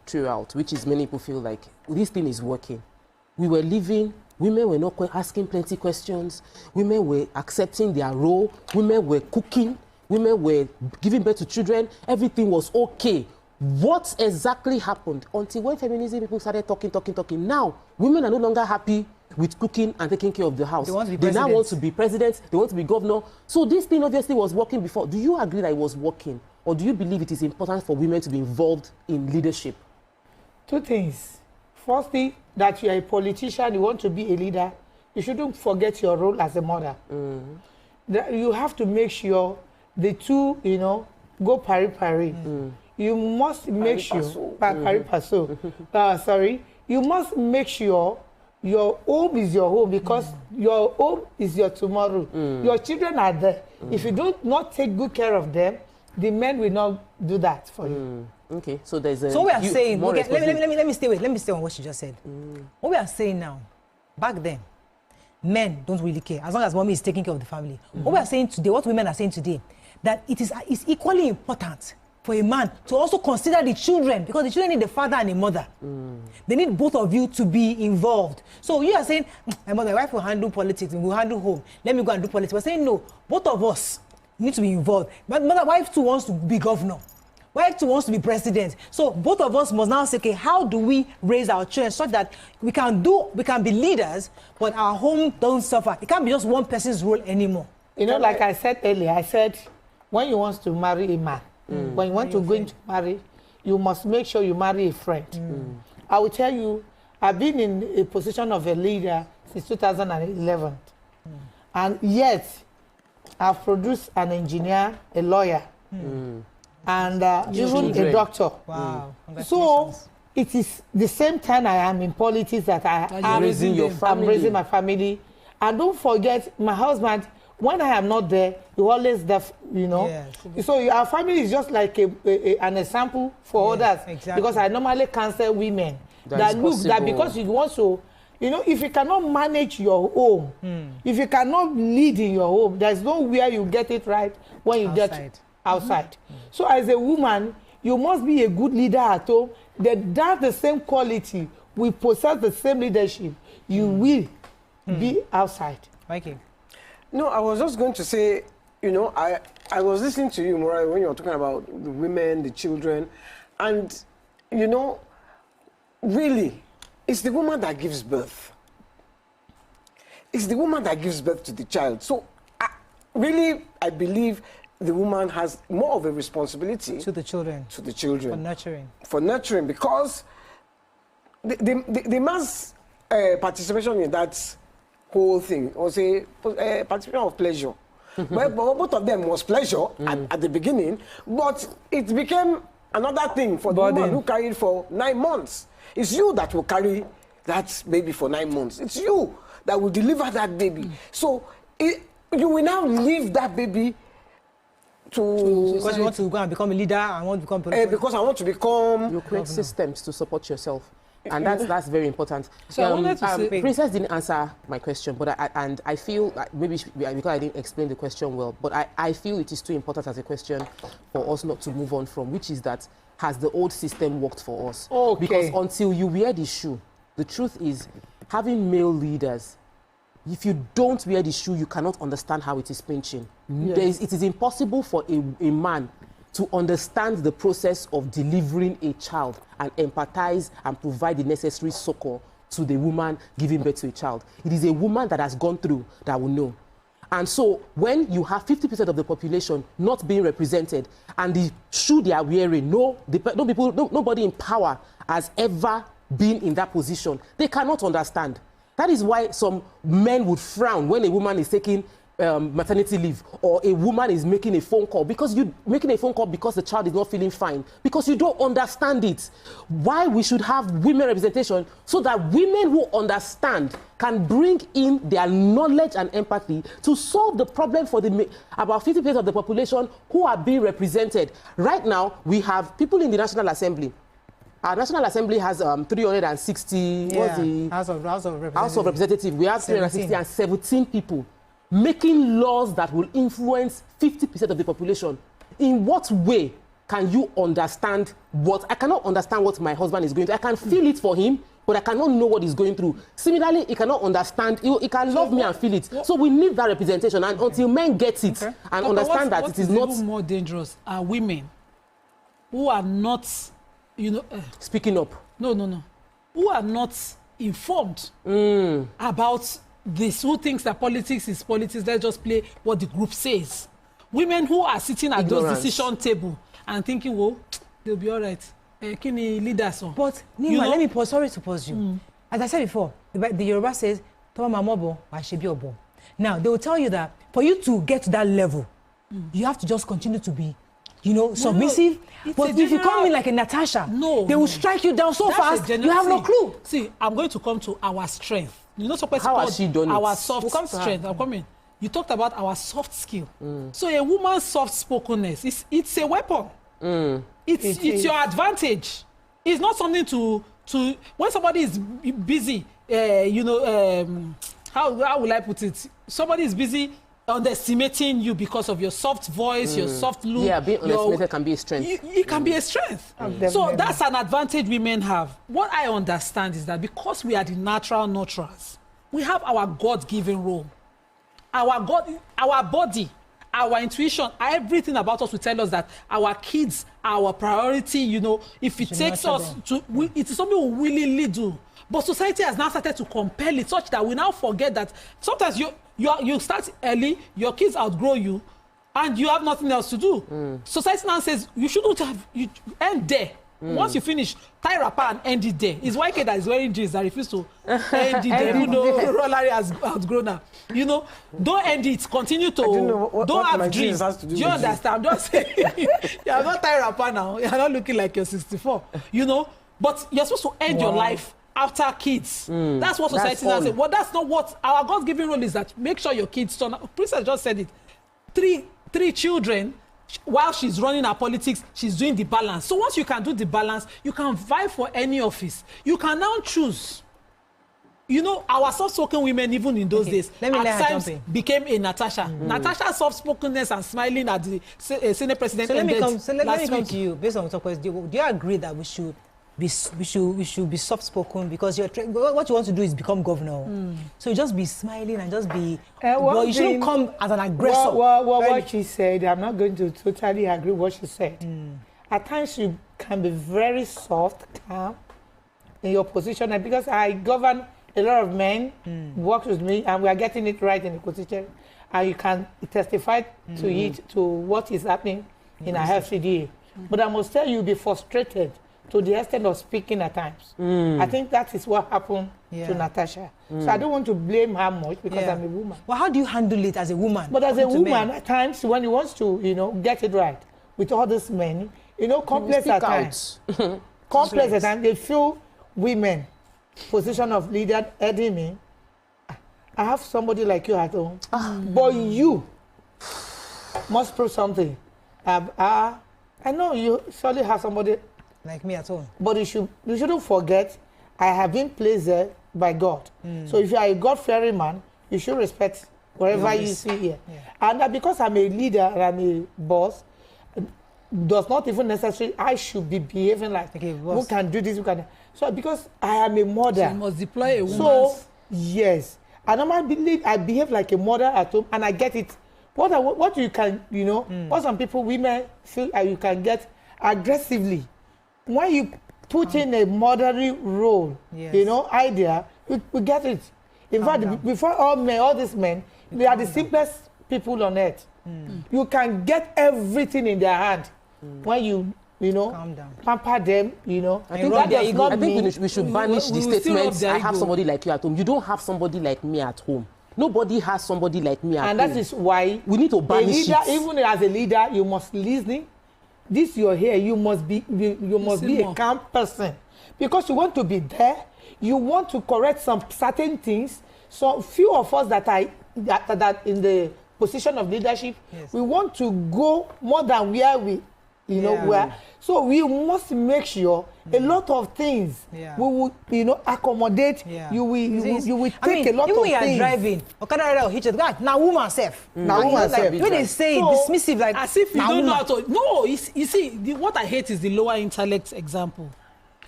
threw out, which is many people feel like this thing is working. We were living, women were not asking plenty questions, women were accepting their role, women were cooking, women were giving birth to children, everything was okay. What exactly happened until when feminism people started talking? Now, women are no longer happy with cooking and taking care of the house. They now want to be president, they want to be governor. So this thing obviously was working before. Do you agree that it was working? Or do you believe it is important for women to be involved in leadership? Two things. Firstly, that you are a politician, you want to be a leader, you shouldn't forget your role as a mother. You have to make sure the two, go pari. You must make sure, you must make sure your home is your home, because your home is your tomorrow. Your children are there. If you do not take good care of them, the men will not do that for you. Okay, so there's a. So we are saying, okay, let me stay on what she just said. What we are saying now, back then, men don't really care as long as mommy is taking care of the family. What we are saying today, what women are saying today, that it is equally important for a man to also consider the children, because the children need a father and a mother. They need both of you to be involved. So you are saying, my wife will handle politics, and we'll handle home. Let me go and do politics. We're saying no, both of us need to be involved. But my wife too wants to be governor. Wife too wants to be president. So both of us must now say, okay, how do we raise our children such that we can be leaders, but our home don't suffer? It can't be just one person's role anymore. Like I said earlier, I said, when you want to marry a man, when you want to go into marry, you must make sure you marry a friend. I will tell you, I've been in a position of a leader since 2011. And yet, I've produced an engineer, a lawyer, and even a doctor. Wow. So it is the same time I am in politics that I'm raising my family. And don't forget, my husband, when I am not there, he always there, Yes. So our family is just like an example for others. Exactly. Because I normally counsel women that look, that because you want to, if you cannot manage your home, if you cannot lead in your home, there's nowhere you get it right when you get outside. So as a woman, you must be a good leader at home. That's the same quality. We possess the same leadership. You will be outside. Okay. No, I was just going to say, I was listening to you, Mariah, when you were talking about the women, the children, and, really, it's the woman that gives birth. It's the woman that gives birth to the child. So, I believe the woman has more of a responsibility to the children. For nurturing, because the man's participation in that whole thing was a participation of pleasure. But both of them was pleasure at the beginning, but it became another thing for the woman who carried for 9 months. It's you that will carry that baby for 9 months. It's you that will deliver that baby. So you will now leave that baby because you want to go and become a leader and want to become political. Because I want to become. You create systems to support yourself. And that's very important. So I wanted to say, Princess didn't answer my question, but I feel like maybe because I didn't explain the question well, but I feel it is too important as a question for us not to move on from, which is that, has the old system worked for us? Okay. Because until you wear the shoe, the truth is, having male leaders, if you don't wear the shoe, you cannot understand how it is pinching. Yes. It is impossible for a man to understand the process of delivering a child and empathize and provide the necessary succor to the woman giving birth to a child. It is a woman that has gone through that will know. And so when you have 50% of the population not being represented and the shoe they are wearing, nobody in power has ever been in that position, they cannot understand. That is why some men would frown when a woman is taking maternity leave, or a woman is making a phone call because the child is not feeling fine, because you don't understand it. Why we should have women representation, so that women who understand can bring in their knowledge and empathy to solve the problem for about 50% of the population who are being represented. Right now, we have people in the National Assembly. Our National Assembly has 360. What's the House of Representatives. House of Representatives. We have 360 and 17 people making laws that will influence 50% of the population. In what way can you understand what? I cannot understand what my husband is going through. I can feel it for him, but I cannot know what he's going through. Similarly, he cannot understand. He can love me and feel it. So we need that representation. And until men get it and understand that it is not... even more dangerous are women who are not, speaking up. No. Who are not informed about this, who thinks that politics is politics. Let's just play what the group says. Women who are sitting at those decision table and thinking, well, they'll be all right. Can you lead us on? But Nima, let me pause. Sorry to pause you. As I said before, the Yoruba says, now, they will tell you that for you to get to that level, you have to just continue to be, submissive. But if you come in like a Natasha, they will strike you down so fast, you have no clue. See, I'm going to come to our strength. How has she done our it? soft strength. I'm coming. You talked about our soft skill. So a woman's soft spokenness, it's a weapon. It's your advantage. It's not something to when somebody is busy, how will I put it? Somebody is busy underestimating you because of your soft voice, your soft look. Yeah, being underestimated can be a strength. It can be a strength. So that's an advantage women have. What I understand is that because we are the natural nurturers, we have our God-given role. Our body, our intuition, everything about us will tell us that our kids are our priority. If it takes us to, it is something we willingly do. But society has now started to compel it such that we now forget that sometimes you start early, your kids outgrow you, and you have nothing else to do. Society now says you shouldn't have, you end there. Once you finish, tie wrapper and end it there. It's YK that is wearing jeans that refuse to end it there, even though Rolary has outgrown her. Don't end it. Continue to. Don't have dreams. Do you understand? I'm just saying. You are not tie wrapper now. You are not looking like you're 64. But you're supposed to end your life after kids. That's what society now says. Well, that's not what our God-given role is. That make sure your kids turn out. Princess just said it. Three children. While she's running her politics, she's doing the balance. So once you can do the balance, you can vie for any office. You can now choose. Our soft-spoken women, even in those days, at times became a Natasha. Natasha's soft-spokenness and smiling at the Senate president. So let me come to you based on what do you agree that we should be soft-spoken, because what you want to do is become governor. So you just be smiling and just be. Well, you shouldn't come as an aggressor. What she said, I'm not going to totally agree with what she said. At times you can be very soft, calm in your position, and because I govern a lot of men, work with me, and we are getting it right in the position, and you can testify to it, to what is happening in our FCDA. But I must tell you, be frustrated to the extent of speaking at times. I think that is what happened to Natasha. So I don't want to blame her much because I'm a woman. Well, how do you handle it as a woman? But as a woman, at times, when he wants to, get it right with all these men, complex at times. Complex at times, they feel women, position of leader, heading me. I have somebody like you at home, but you must prove something. I know you surely have somebody like me at all. But you shouldn't forget, I have been placed there by God. So if you are a God-fearing man, you should respect wherever you see here. And because I'm a leader and I'm a boss, does not even necessarily I should be behaving like who can do this, who can. So because I am a mother, so you must deploy a woman. So yes, I normally I behave like a mother at home, and I get it. What you can, what some people, women feel you can get aggressively. When you put in a motherly role, idea, we get it. In fact, before all these men, they are the simplest people on earth. You can get everything in their hand when you pamper them, I think we should banish the statement, I have somebody like you at home. You don't have somebody like me at home. Nobody has somebody like me. And that is why we need to banish it. Even as a leader, you must listen. This you're here, you must be a calm person. Because you want to be there, you want to correct some certain things. So few of us that are in the position of leadership, we want to go more than where we, where. So we must make sure a lot of things we will, accommodate. You will take a lot of things. Even when you are driving, now woman self. Now woman self. When they say dismissive, like as if you don't know how to. No, you see, what I hate is the lower intellect example.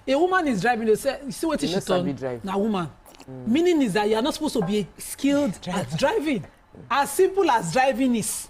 A woman is driving. They say, you see what she's done. Now woman. Meaning is that you are not supposed to be skilled at driving. As simple as driving is.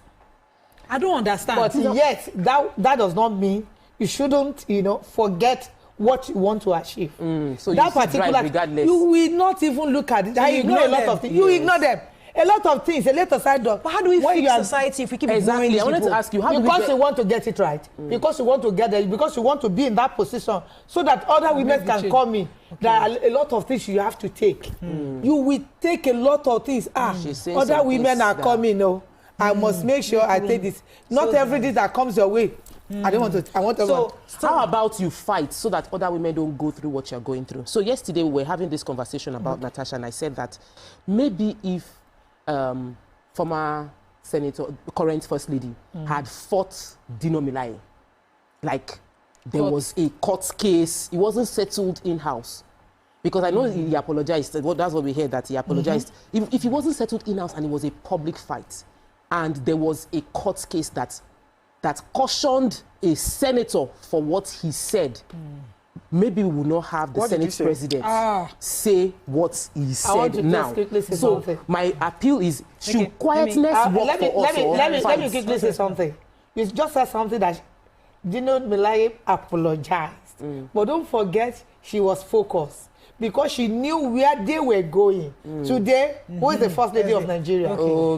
I don't understand. But yet, that does not mean you shouldn't, forget what you want to achieve. So that you particular, regardless. You will not even look at it. You ignore a lot of things. Yes. You ignore them. A lot of things, a little side door. But how do we fix society if we keep ignoring these people? I wanted to ask you, how do we Because you want to get it right. Because you want to get there. Because you want to be in that position so that other women can come in. Okay. There are a lot of things you have to take. You will take a lot of things. Other women are coming. I must make sure I take this. Not everything that comes your way. I don't want to. I want to. So how about you fight so that other women don't go through what you're going through? So yesterday we were having this conversation about Natasha, and I said that maybe if former senator, current first lady, had fought Dino Melaye, like there was a court case, it wasn't settled in-house. Because I know he apologized. Well, that's what we heard, that he apologized. If it wasn't settled in-house and it was a public fight, and there was a court case that cautioned a senator for what he said, maybe we will not have the Senate president say what he said now. So my appeal is, should quietness work for us? Let me quickly say something. You just said something that Dino Melaye apologized. But don't forget, she was focused. Because she knew where they were going. Today, who is the first lady of Nigeria?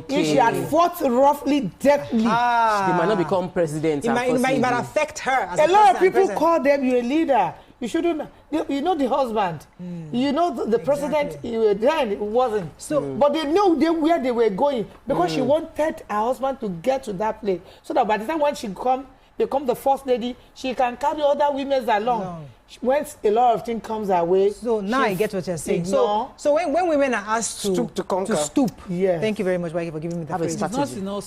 If she had fought roughly, deathly, she might not become president. It might affect her. As a lot of people call them you a leader. You shouldn't. You know the husband. You know the president. Then it wasn't. But they know where they were going because she wanted her husband to get to that place, so that by the time when she become the first lady, she can carry other women along. Once a lot of things comes her way. So now I get what you're saying. So when women are asked to stoop, thank you very much, Waike, for giving me the phrase.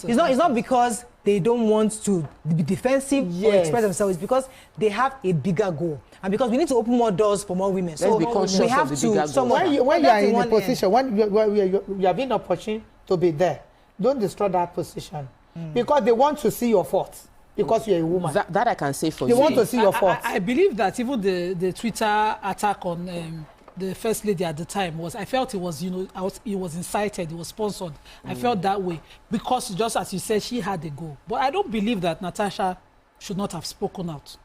It's not because they don't want to be defensive or express themselves. It's because they have a bigger goal, and because we need to open more doors for more women. So we have to. When you are in a position, when you are being opportune to be there, don't destroy that position because they want to see your faults. Because you're a woman. That I can say for you. They want to see your faults. I believe that even the Twitter attack on the first lady at the time was, I felt it was, it was incited, it was sponsored. I felt that way because, just as you said, she had a goal. But I don't believe that Natasha should not have spoken out.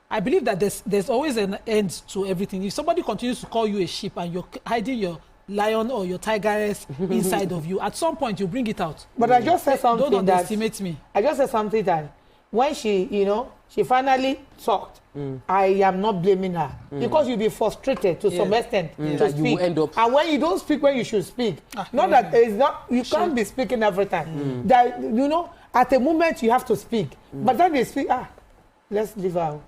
I believe that there's always an end to everything. If somebody continues to call you a sheep and you're hiding your lion or your tigress inside of you, at some point you bring it out. But I just said something don't underestimate me. I just said something that when she, she finally talked, I am not blaming her because you'll be frustrated to some extent to speak. You end up... And when you don't speak when you should speak, that it's not, you can't be speaking every time. That, at a moment you have to speak, but then they speak, let's leave her.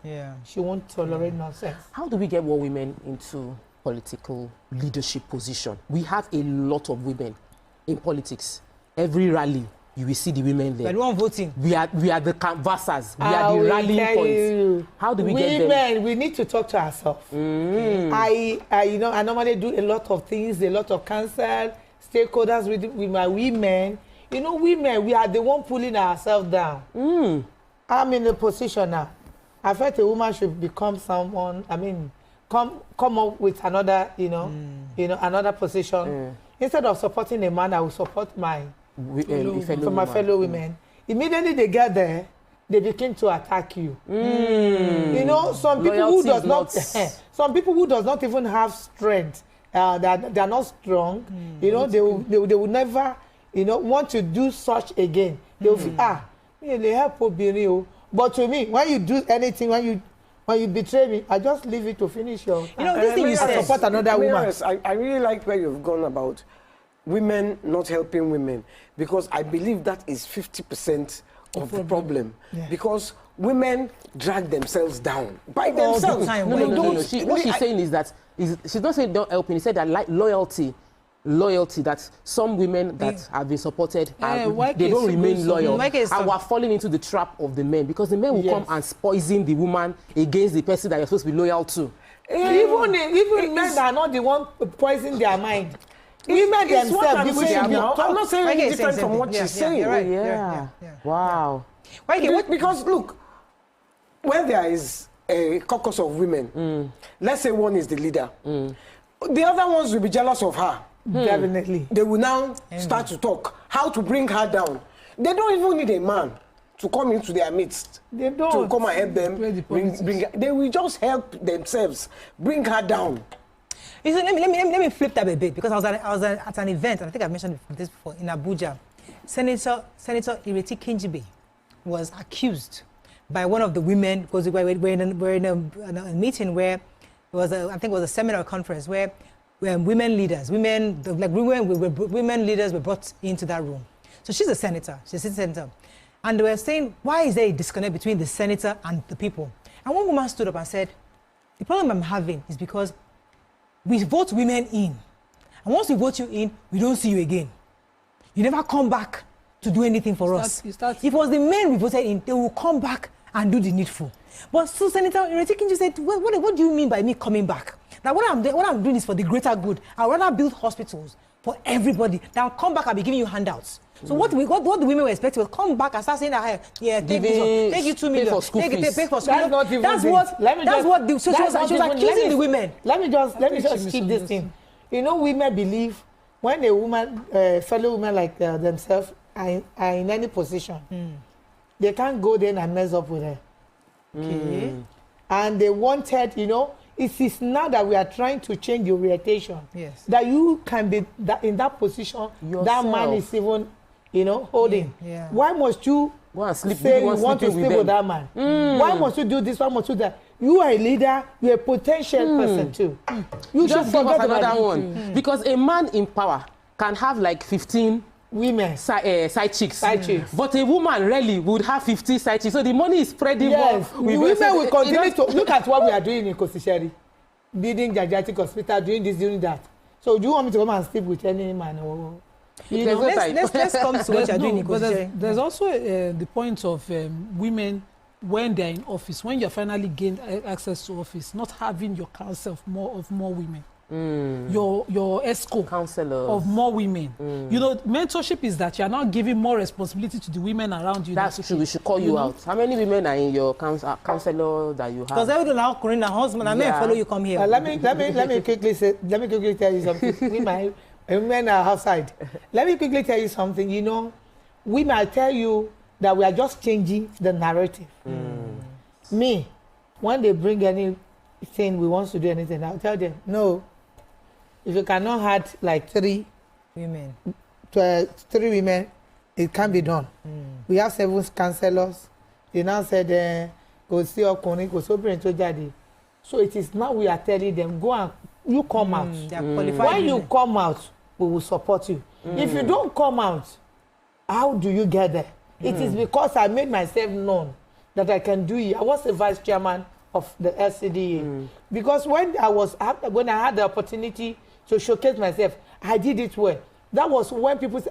She won't tolerate nonsense. How do we get more women into political leadership position? We have a lot of women in politics. Every rally, you will see the women there. But one voting. We are the canvassers. We are the rallying points. How do we get them? Women, we need to talk to ourselves. I normally do a lot of things, a lot of counsel, stakeholders with my women. Women, we are the one pulling ourselves down. I'm in a position now. I felt a woman should become someone. Come up with another, another position. Instead of supporting a man, I will support my fellow women. Immediately they get there, they begin to attack you. Some people who does not, some people who does not even have strength, they are not strong. They will never, want to do such again. They will feel, they help you. But to me, when you do anything, when you betray me, I just leave it to finish your. This thing you said. Support another woman. I really like where you've gone about. women not helping women, because I believe that is 50% of the problem. Yeah. Because women drag themselves down by themselves. No. What she's saying is that she's not saying don't help me. She said that loyalty, that some women that have been supported, they don't remain loyal. And we're falling into the trap of the men, because the men will come and poison the woman against the person that you're supposed to be loyal to. Even men are not the one poisoning their mind. Women themselves. I'm not saying it's different from what she's saying. Yeah. Wow. Because look, when there is a caucus of women, let's say one is the leader, the other ones will be jealous of her. Definitely. They will now start to talk how to bring her down. They don't even need a man to come into their midst. They don't. To come and help them. Bring they will just help themselves. Bring her down. Let me flip that a bit, because I was at an event, and I think I've mentioned this before, in Abuja. Senator Ireti Kinjibe was accused by one of the women, because we're in a meeting where it was I think it was a seminar conference where women leaders were brought into that room. So she's a senator, she's a senator. And they were saying, why is there a disconnect between the senator and the people? And one woman stood up and said, the problem I'm having is because we vote women in. And once we vote you in, we don't see you again. You never come back to do anything for us. If it was the men we voted in, they will come back and do the needful. But so Senator Ireti Kinjibe said, what do you mean by me coming back? Now what I'm doing is for the greater good. I'd rather build hospitals for everybody. I'll come back and be giving you handouts. So what the women were expecting was come back and start saying that, yeah, take you 2 million, pay for school. That's not even that's what she was accusing the women. Let me just keep this thing. You know, women believe when a woman, fellow women like themselves are in any position, they can't go there and mess up with her. Okay. And they wanted, you know, it is now that we are trying to change the orientation. Yes. That you can be in that position, yourself. That man is even, you know, holding. Yeah. Why must you say you want to sleep with that man? Why must you do this? Why must you do that? You are a leader. You're a potential person too. You should forget another one. Because a man in power can have like 15 women side chicks. But a woman really would have 50 side chicks. So the money is spreading. Yes. The women will continue to look at what we are doing in Kosisheri, building gigantic hospital, doing this, doing that. So do you want me to come and sleep with any man? Or let's come to what you're doing in Kosisheri. There's also the point of women when they're in office, when you're finally gained access to office, not having your counsel of more women. Your ESCO counselor of more women. You know, mentorship is that you're now giving more responsibility to the women around you. That's true. We should call you out. How many women are in your counselor that you have? Because everyone now calling a husband and men follow you come here. Let me quickly tell you something. Women are outside. Let me quickly tell you something. You know, we might tell you that we are just changing the narrative. Me, when they bring anything we want to do anything, I'll tell them no. If you cannot have like 3 women, it can be done. We have 7 counselors. They now said, go see your colleague, go so daddy. So it is now we are telling them, go and you come out. When you come out, we will support you. If you don't come out, how do you get there? It is because I made myself known that I can do it. I was the vice chairman of the LCDA. Because when I had the opportunity to showcase myself, I did it well. That was when people say,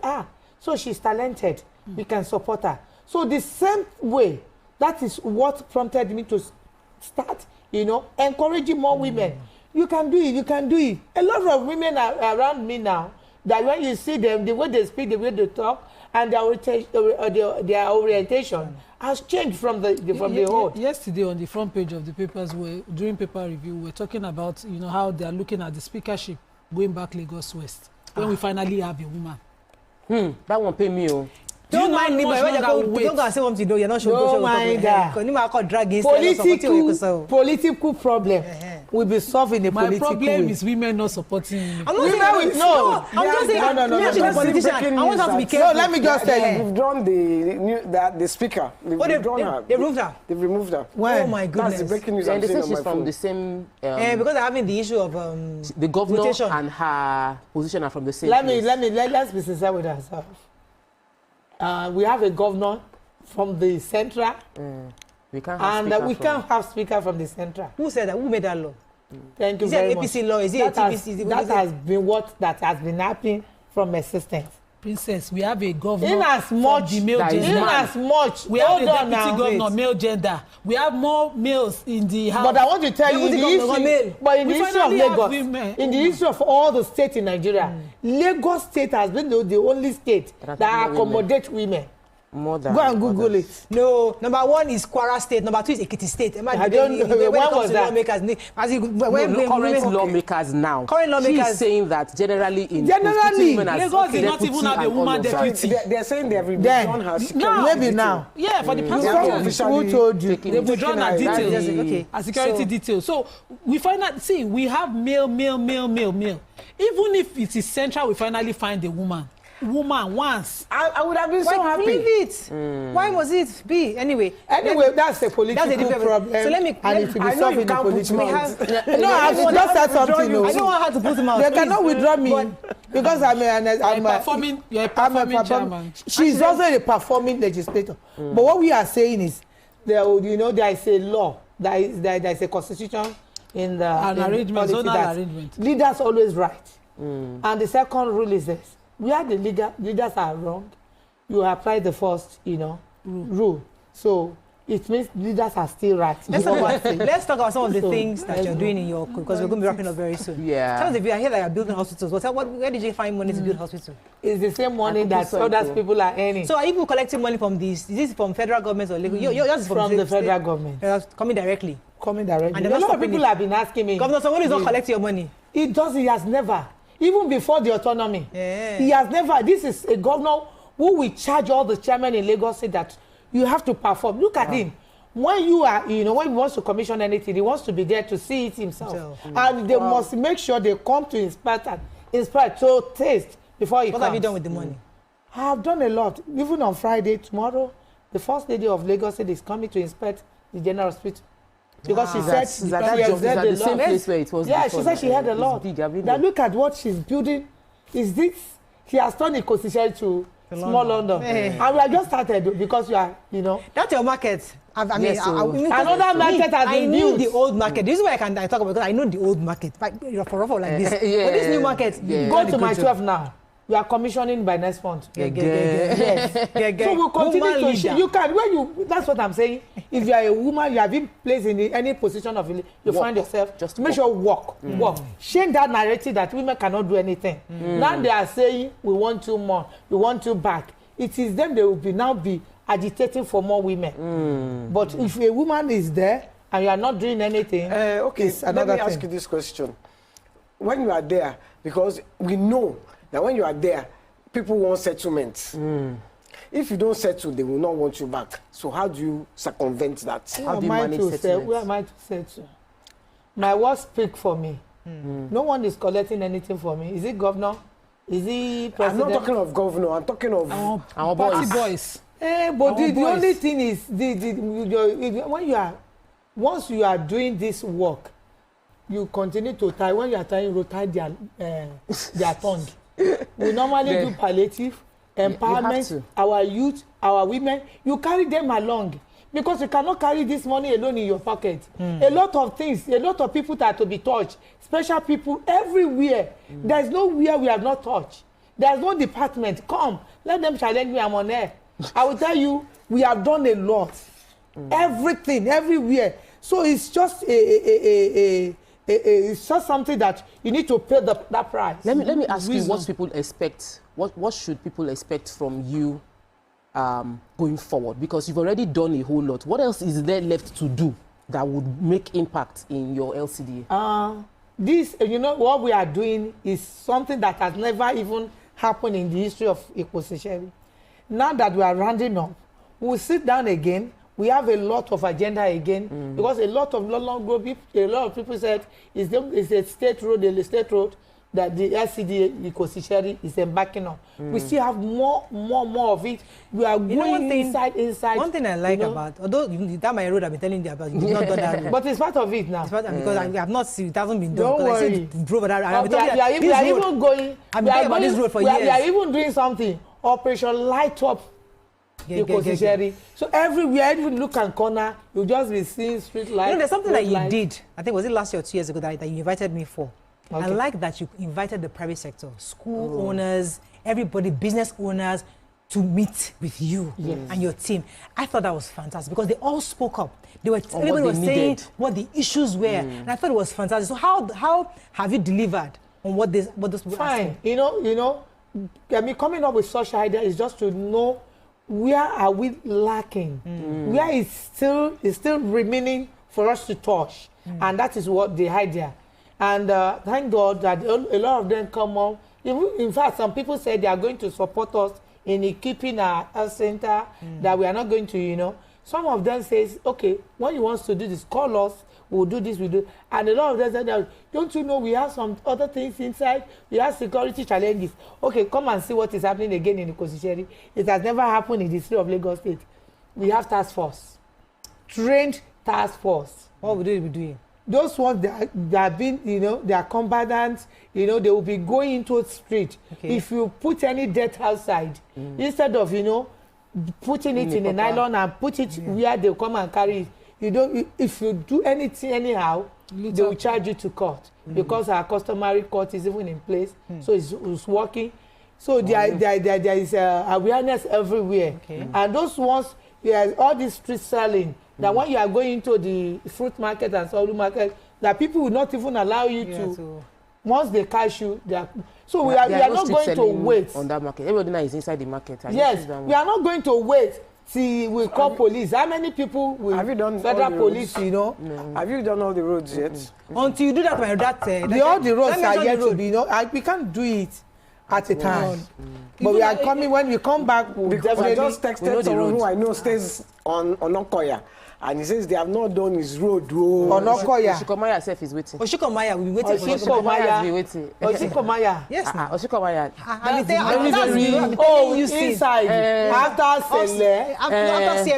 so she's talented. We can support her. So the same way, that is what prompted me to start, you know, encouraging more women. You can do it, you can do it. A lot of women are around me now, that when you see them, the way they speak, the way they talk, and their orientation has changed from the whole. Yesterday on the front page of the papers, during paper review, we're talking about, you know, how they're looking at the speakership going back Lagos West when we finally have a woman. That won't pay me. Don't mind me, but when you go and say something, you're not sure. Don't mind that. Political problem. will be solved in a political way. My problem is women not supporting women. I'm not saying no. I'm just saying no. Politician. I want her to be careful. No, let me just tell you. They've drawn the speaker. They've withdrawn her. They removed her. They've removed her. Oh my goodness. That's the breaking news. And they say she's from the same. Because they're having the issue of the governor rotation. And her position are from the same. Let's be sincere with ourselves. We have a governor from the central. We can't have we can't have speaker from the central. Who said that? Who made that law? Thank you very much. Is it an APC law? Is it a TPC? That has been what that has been happening from existence. Princess, we have a governor. In as much, the male gender. We have a deputy governor, male gender. We have more males in the house. But I want to tell you, in the issue of Lagos, in the issue of all the states in Nigeria, Lagos State has been the only state that accommodates women. More than go and Google others. it. No, number 1 is Kwara State, number 2 is Ekiti State. I don't know. When was that? Current lawmakers now. Current lawmakers. She's saying that generally Lagos did not even have a woman deputy. They're saying they've withdrawn her security. Maybe now. Yeah, for the past who told you? They've withdrawn her details. Her security details. So we find out, see, we have male. Even if it is central, we finally find a woman once. I would have been so happy. Leave it. Why was it be? Anyway, that's a political problem. So let me and it will be solved in a political way. No, I've just said something. I don't want her to put him out. They cannot withdraw me because I'm a performing chairman. She's also a performing legislator. But what we are saying is, there is a law, there is a constitution in the zonal arrangement. Leaders always right. And the second rule is this. Where the leaders are wrong, you apply the first, rule. So it means leaders are still right. Let's talk about some of the things that you're doing in your, because we're going to be wrapping up very soon. Yeah. Tell us if you are here that you're building hospitals. Where did you find money to build hospitals? It's the same money that other people are earning. So are you collecting money from this? Is this from federal government or legal? Yours from the federal government. Coming directly. And a lot of people have been asking me. Governor Sanwo-Olu is not collecting your money. He has never. Even before the autonomy, he has never. This is a governor who will charge all the chairmen in Lagos State that you have to perform. Look at him. When you are, when he wants to commission anything, he wants to be there to see it himself. And they must make sure they come to inspect to taste before he comes. What have you done with the money? I have done a lot. Even on Friday, tomorrow, the first lady of Lagos State is coming to inspect the general hospital. Because she said she had the same place where it was. Yeah, she said she had a lot. Now look at what she's building. Is this? She has turned a constitution to small London. And we are just started because you are, That's your market. Another market has been built. I knew the old market. This is why I talk about, because I know the old market. For like this. But this new market. Go to my 12 now. We are commissioning by next month. Yes. So we'll continue to you can that's what I'm saying. If you are a woman, you have been placed in any position of you find yourself, just make sure walk. Change that narrative that women cannot do anything. Now they are saying we want you more, we want you back. It is them they will now be agitating for more women. But if a woman is there and you are not doing anything, it's another let me ask you this question. When you are there, because we know that when you are there, people want settlements. If you don't settle, they will not want you back. So how do you circumvent that? How do you manage settlements? Where am I to settle? My words speak for me. No one is collecting anything for me. Is it governor? Is he president? I'm not talking of governor. I'm talking of our boys. But the only thing is, once you are doing this work, you continue to tie. When you are tying, you tie their tongue. We normally do palliative, empowerment, our youth, our women. You carry them along because you cannot carry this money alone in your pocket. A lot of things, a lot of people that are to be touched, special people everywhere. There's nowhere we have not touched. There's no department. Come, let them challenge me. I'm on air. I will tell you, we have done a lot. Everything, everywhere. So it's just it's just something that you need to pay that price. Let me ask you what people expect. What should people expect from you going forward? Because you've already done a whole lot. What else is there left to do that would make impact in your LCDA? What we are doing is something that has never even happened in the history of Equosisheri. Now that we are rounding up, we'll sit down again, we have a lot of agenda again because a lot of people said it's a state road, that the LCD, the Kosisheri, is embarking on. We still have more of it. We are going inside. One thing I like about, although that my road I've been telling you about, you've not done that road. But it's part of it now. It's part of, because I have not seen, it hasn't been done. Don't worry. We are even going. I've been talking about this road for years. We are even doing something. Operation Light Up the Kosisheri. So everywhere, even look and corner, you just be seeing street lights. You know, there's something that you did. I think was it last year or 2 years ago that you invited me for. Okay. I like that you invited the private sector, school owners, everybody, business owners, to meet with you and your team. I thought that was fantastic because they all spoke up. Everybody was saying what the issues were, and I thought it was fantastic. So how have you delivered on what those people Fine. You know, I mean, coming up with such idea is just to know where are we lacking, where is still remaining for us to touch, and that is what the idea. And thank God that a lot of them come on. In fact, some people said they are going to support us in keeping our health center, that we are not going to, you know. Some of them says, okay, what you want to do is call us, we'll do this, we'll do. And a lot of them said, don't you know we have some other things inside? We have security challenges. Okay, come and see what is happening again in the Kosisheri. It has never happened in the city of Lagos State. We have task force, trained task force. What would they be doing? Those ones that have been, you know, they are combatants, you know, they will be going into the street. Okay. If you put any dirt outside, instead of, you know, putting it in a nylon and put it where they'll come and carry it, if you do anything anyhow, they will charge you to court because our customary court is even in place, so it's working. So there is awareness everywhere. Okay. And those ones, all these street selling, that when you are going into the fruit market and soul market, that people will not even allow you to. Once they catch you, they are. So we are not going to wait on that market. Everybody now is inside the market. Yes, we are not going to wait till we call police. How many people will have you done federal police? You know, have you done all the roads yet? Until you do that, all the roads are yet to be. You know, we can't do it at a time. But we are coming. When we come back, we'll because I just texted someone who I know stays on Okoya. And he says they have not done his road. Okoya. Oshikomaya self is waiting. Oshikomaya will be waiting. Oshikomaya will be waiting. Oshikomaya. Yes. Oshikomaya. Inside. After Sele. After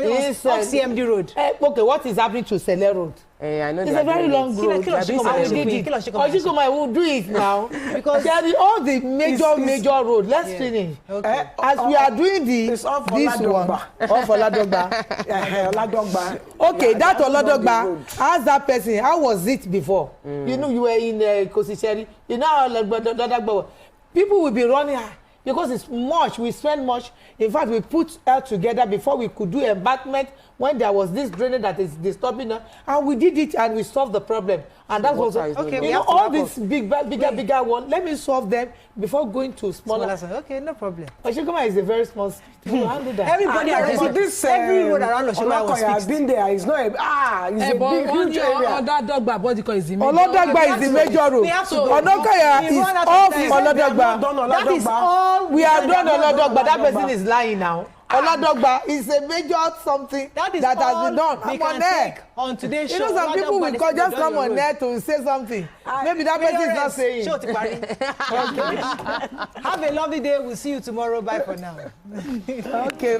CMD road. Okay, what is happening to Sele road? I know it's a very long road. Oshikomaya will do it now because there are all the major road. Let's finish. As we are doing this one, off Oladogba. Okay, that Oladogba. Ask that person, how was it before? You know, you were in Kosisheri. You know, people will be running because it's much. We spend much. In fact, we put out together before we could do embankment when there was this drainage that is disturbing us, and we did it and we solved the problem. And that was okay. You know, all these bigger one. Let me solve them before going to smaller. Okay, no problem. Oshikoma is a very small street. You handle that. Everybody around this every road around Oshikoma has been there. It's not it's a big huge area. Olodogba body is the major. Olodogba is the major road. Onokoya is off Olodogba. That is all. We are done Olodogba. That person is lying now. Olodogba is a major something that has been done. I'm on air. On today's show. You know, some people will just come on air to say something. Maybe that person is not saying. Have a lovely day. We'll see you tomorrow. Bye for now. Okay.